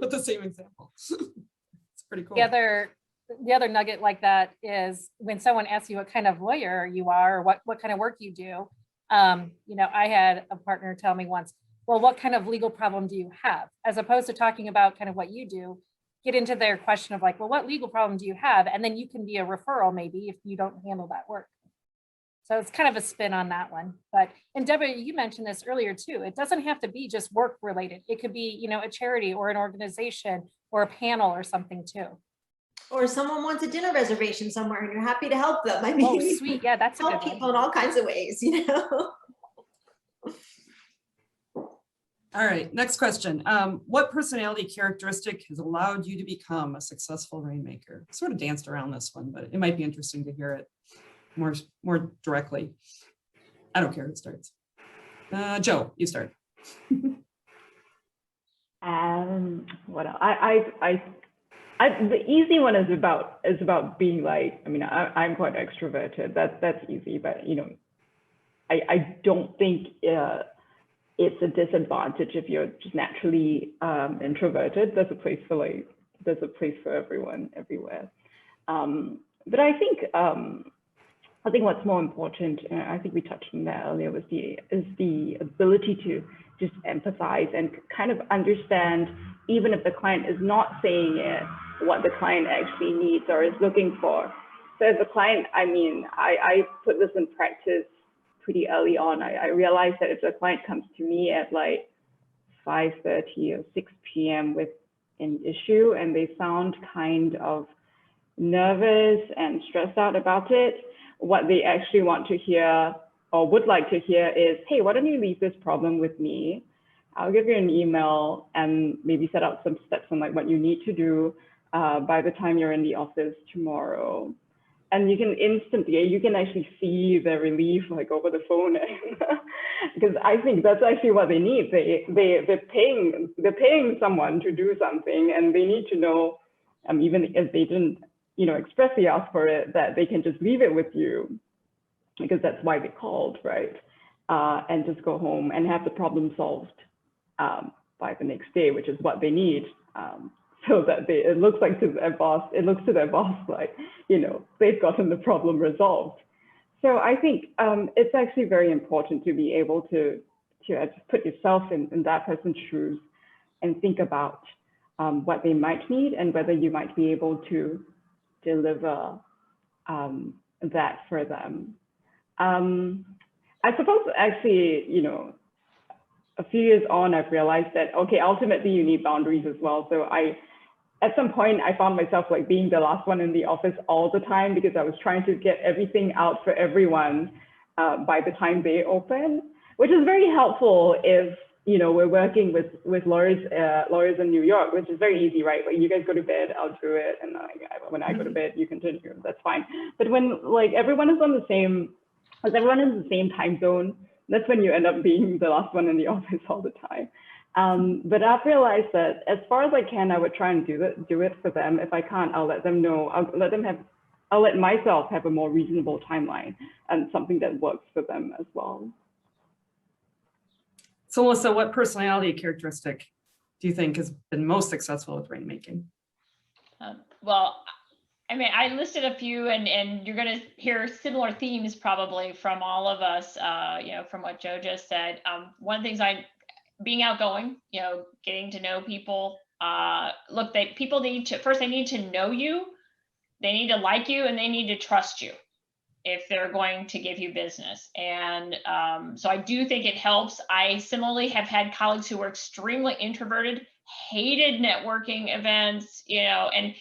with the same example. It's pretty cool. The other nugget like that is when someone asks you what kind of lawyer you are, or what kind of work you do. You know, I had a partner tell me once, well, what kind of legal problem do you have? As opposed to talking about kind of what you do, get into their question of like, well, what legal problem do you have? And then you can be a referral maybe if you don't handle that work. So it's kind of a spin on that one. But, and Deborah, you mentioned this earlier too. It doesn't have to be just work related. It could be, you know, a charity or an organization or a panel or something too. Or someone wants a dinner reservation somewhere and you're happy to help them. I mean, Oh, sweet. Yeah, that's a help good people one. in all kinds of ways, you know? All right, next question. What personality characteristic has allowed you to become a successful rainmaker? I sort of danced around this one, but it might be interesting to hear it more directly. I don't care who starts. Joe, you start. What else? The easy one is about being like, I mean, I'm quite extroverted. That's easy, but you know, I don't think it's a disadvantage if you're just naturally introverted. There's a place for everyone everywhere. But I think what's more important, and I think we touched on that earlier, is the ability to just empathize and kind of understand, even if the client is not saying it, what the client actually needs or is looking for. So as a client, I mean, I put this in practice pretty early on. I realized that if the client comes to me at like 5:30 or 6 p.m. with an issue and they sound kind of nervous and stressed out about it, what they actually want to hear or would like to hear is, hey, why don't you leave this problem with me? I'll give you an email and maybe set out some steps on like what you need to do by the time you're in the office tomorrow. And you can actually see the relief like over the phone, because I think that's actually what they need. They're paying someone to do something, and they need to know, even if they didn't, you know, expressly ask for it, that they can just leave it with you, because that's why they called, right? And just go home and have the problem solved by the next day, which is what they need. So that it looks to their boss like, you know, they've gotten the problem resolved. So I think it's actually very important to be able to put yourself in that person's shoes and think about what they might need and whether you might be able to deliver that for them. I suppose actually, you know, a few years on, I've realized that, okay, ultimately you need boundaries as well. So at some point, I found myself like being the last one in the office all the time because I was trying to get everything out for everyone by the time they open, which is very helpful if, you know, we're working with lawyers in New York, which is very easy, right? Like you guys go to bed, I'll do it. And when I go to bed, you continue, that's fine. But when like everyone is in the same time zone, that's when you end up being the last one in the office all the time. But I've realized that as far as I can, I would try and do it for them. If I can't, I'll let them know. I'll let myself have a more reasonable timeline and something that works for them as well. So Melissa, what personality characteristic do you think has been most successful with rainmaking? Well, I mean, I listed a few, and you're going to hear similar themes probably from all of us, you know, from what Joe just said. One of the things being outgoing, getting to know people. Look, people need to, first they need to know you, they need to like you, and they need to trust you if they're going to give you business. And so I do think it helps. I similarly have had colleagues who were extremely introverted, hated networking events, and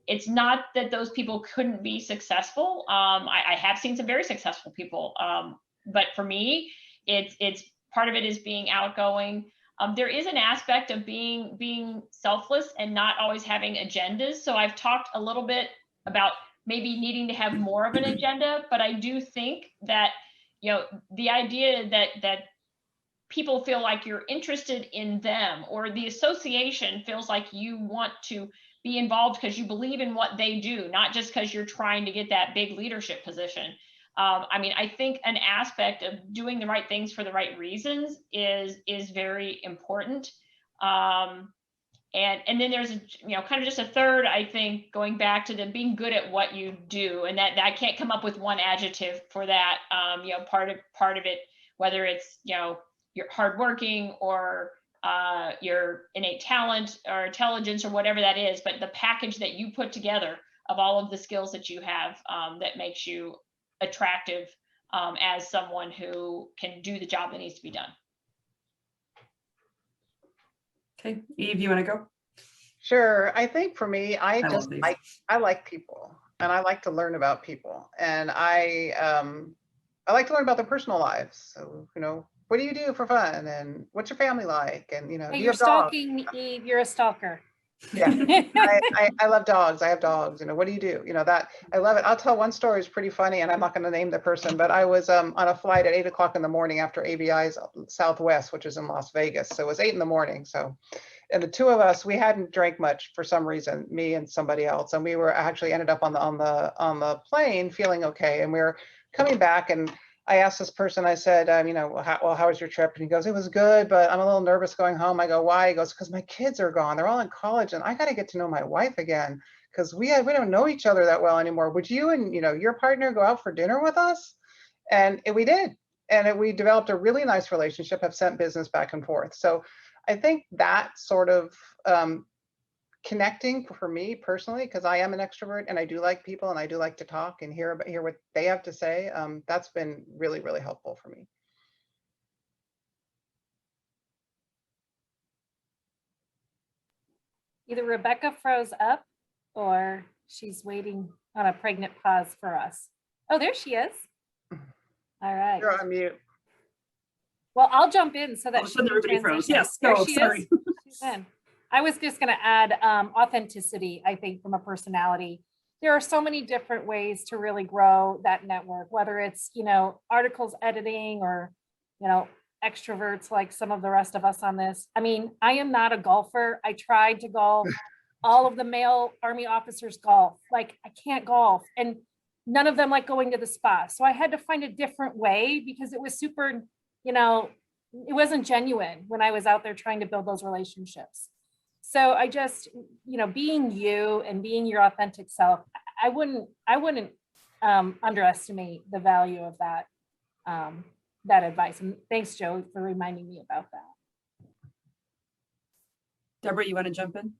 it's not that those people couldn't be successful. I have seen some very successful people, but for me, it's part of it is being outgoing. There is an aspect of being selfless and not always having agendas. So I've talked a little bit about maybe needing to have more of an agenda, but I do think that, the idea that people feel like you're interested in them, or the association feels like you want to be involved because you believe in what they do, not just because you're trying to get that big leadership position. I think an aspect of doing the right things for the right reasons is very important. And then there's, kind of just a third, I think, going back to the being good at what you do, and that I can't come up with one adjective for that. Part of it, whether it's, you're hardworking or your innate talent or intelligence or whatever that is, but the package that you put together of all of the skills that you have that makes you attractive as someone who can do the job that needs to be done. Okay, Eve, you want to go? Sure. I think for me, I love these. like people, and I like to learn about people, and I like to learn about their personal lives. So, what do you do for fun, and what's your family like, and Hey, do you you're have dogs? stalking, Eve. You're a stalker. Yeah, I love dogs. I have dogs. What do you do? That I love it. I'll tell one story. It's pretty funny, and I'm not going to name the person, but I was on a flight at 8 o'clock in the morning after ABI's Southwest, which is in Las Vegas. So it was 8 in the morning. So, and the two of us, we hadn't drank much for some reason, me and somebody else, and we were actually ended up on the plane feeling okay, and we were coming back, and I asked this person, I said, how was your trip? And he goes, it was good, but I'm a little nervous going home. I go, why? He goes, because my kids are gone. They're all in college, and I got to get to know my wife again, because we don't know each other that well anymore. Would you and your partner go out for dinner with us? And we did. And we developed a really nice relationship, have sent business back and forth. So I think that sort of connecting for me personally, because I am an extrovert and I do like people and I do like to talk and hear what they have to say. That's been really, really helpful for me. Either Rebecca froze up or she's waiting on a pregnant pause for us. Oh, there she is. All right. You're on mute. Well, I'll jump in so that All of a sudden everybody froze. Yes, there go, she sorry. is. She's in. I was just going to add authenticity, I think, from a personality. There are so many different ways to really grow that network, whether it's, articles editing or, extroverts like some of the rest of us on this. I mean, I am not a golfer. I tried to golf. All of the male Army officers golf. Like, I can't golf. And none of them like going to the spa. So I had to find a different way because it was super, it wasn't genuine when I was out there trying to build those relationships. So I just, being you and being your authentic self, I wouldn't underestimate the value of that, that advice. And thanks, Joe, for reminding me about that. Deborah, you want to jump in?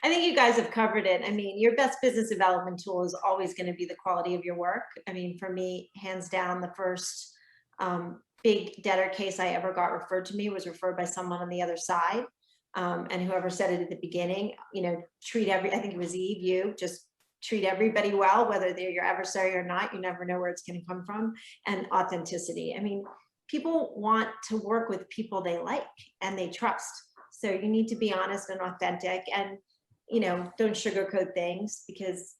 I think you guys have covered it. I mean, your best business development tool is always going to be the quality of your work. I mean, for me, hands down, the first big debtor case I ever got referred to me was referred by someone on the other side. And whoever said it at the beginning, I think it was Eve, you just treat everybody well, whether they're your adversary or not. You never know where it's going to come from. And authenticity. I mean, people want to work with people they like and they trust. So you need to be honest and authentic, and don't sugarcoat things, because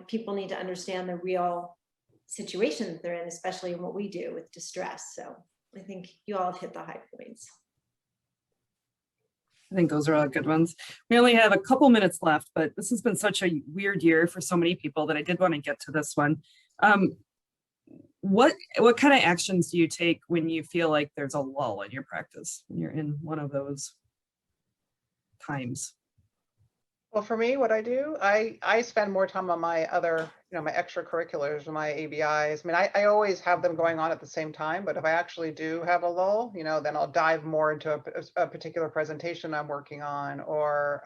people need to understand the real situation that they're in, especially in what we do with distress. So I think you all have hit the high points. I think those are all good ones. We only have a couple minutes left, but this has been such a weird year for so many people that I did want to get to this one. What kind of actions do you take when you feel like there's a lull in your practice, when you're in one of those times? Well, for me, what I do, I spend more time on my other my extracurriculars, my ABIs. I mean, I always have them going on at the same time, but if I actually do have a lull, then I'll dive more into a particular presentation I'm working on, or,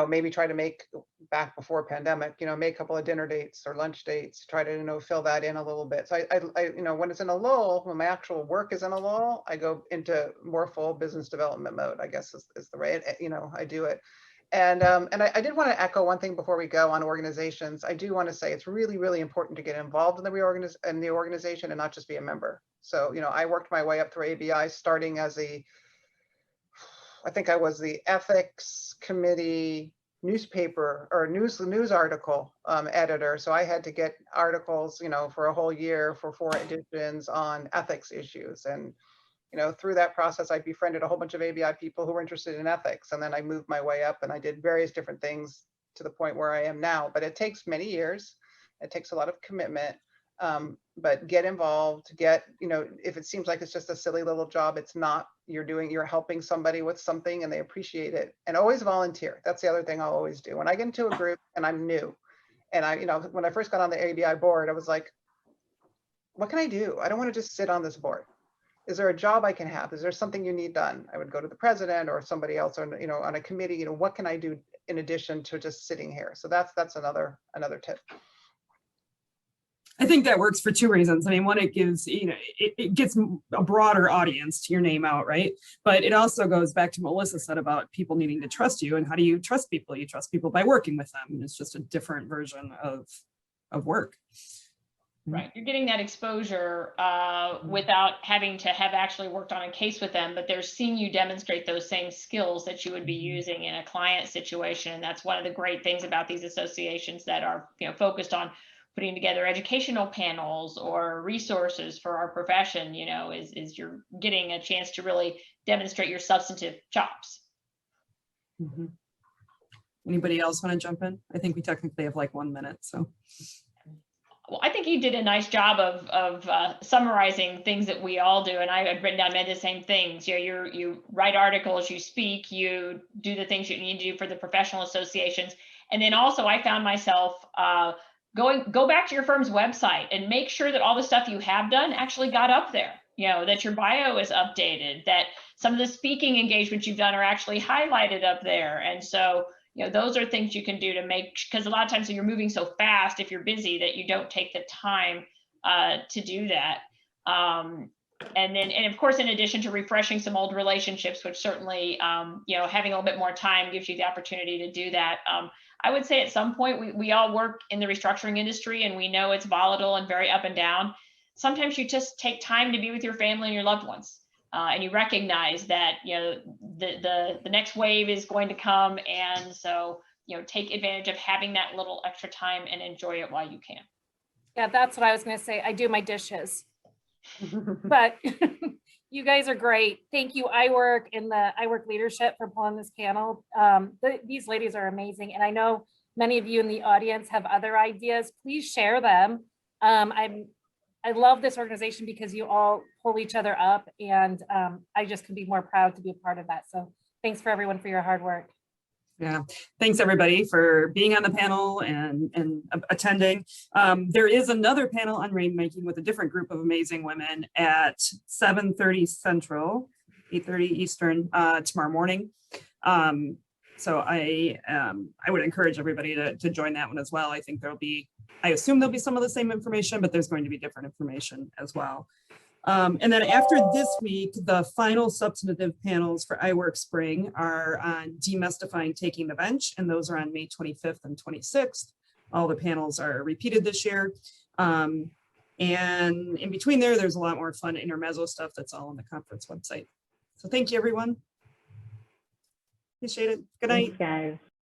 maybe try to make, back before pandemic, make a couple of dinner dates or lunch dates, try to, fill that in a little bit. So I when it's in a lull, when my actual work is in a lull, I go into more full business development mode, I guess is the way, I do it. And I did want to echo one thing before we go on organizations. I do want to say it's really, really important to get involved in the organization and not just be a member. So, I worked my way up through ABI, starting as I think I was the ethics committee newspaper or news article editor. So I had to get articles, for a whole year for 4 editions on ethics issues. And through that process, I befriended a whole bunch of ABI people who were interested in ethics. And then I moved my way up and I did various different things to the point where I am now. But it takes many years. It takes a lot of commitment. But get involved, if it seems like it's just a silly little job, it's not. You're helping somebody with something and they appreciate it. And always volunteer. That's the other thing I'll always do. When I get into a group and I'm new, and when I first got on the ABI board, I was like, what can I do? I don't want to just sit on this board. Is there a job I can have? Is there something you need done? I would go to the president or somebody else on, on a committee, what can I do in addition to just sitting here? So that's another tip. I think that works for 2 reasons. I mean, one, it gives, it gets a broader audience to your name out, right? But it also goes back to what Melissa said about people needing to trust you. And how do you trust people? You trust people by working with them. And it's just a different version of work. Right, you're getting that exposure without having to have actually worked on a case with them, but they're seeing you demonstrate those same skills that you would be using in a client situation. And that's one of the great things about these associations that are focused on putting together educational panels or resources for our profession, is you're getting a chance to really demonstrate your substantive chops. Mm-hmm. Anybody else want to jump in? I think we technically have like 1 minute, so. Well, I think you did a nice job of summarizing things that we all do. And I had written down many of the same things. You write articles, you speak, you do the things you need to do for the professional associations. And then also I found myself go back to your firm's website and make sure that all the stuff you have done actually got up there, that your bio is updated, that some of the speaking engagements you've done are actually highlighted up there. And so, those are things you can do to make, because a lot of times you're moving so fast if you're busy that you don't take the time to do that. And of course, in addition to refreshing some old relationships, which certainly, having a little bit more time gives you the opportunity to do that. I would say at some point, we all work in the restructuring industry and we know it's volatile and very up and down. Sometimes you just take time to be with your family and your loved ones. And you recognize that, the next wave is going to come. And so, take advantage of having that little extra time and enjoy it while you can. Yeah, that's what I was going to say. I do my dishes, but you guys are great. Thank you, iWork and the iWork leadership for pulling this panel. These ladies are amazing. And I know many of you in the audience have other ideas. Please share them. I love this organization because you all pull each other up, and I just could be more proud to be a part of that. So thanks for everyone for your hard work. Yeah, thanks everybody for being on the panel and attending. There is another panel on rainmaking with a different group of amazing women at 7:30 Central, 8:30 Eastern tomorrow morning. So I would encourage everybody to join that one as well. I think I assume there'll be some of the same information, but there's going to be different information as well. And then after this week, the final substantive panels for iWork Spring are on demystifying taking the bench, and those are on May 25th and 26th. All the panels are repeated this year. And in between there's a lot more fun intermezzo stuff that's all on the conference website. So thank you, everyone. Appreciate it. Good night. Thanks, guys.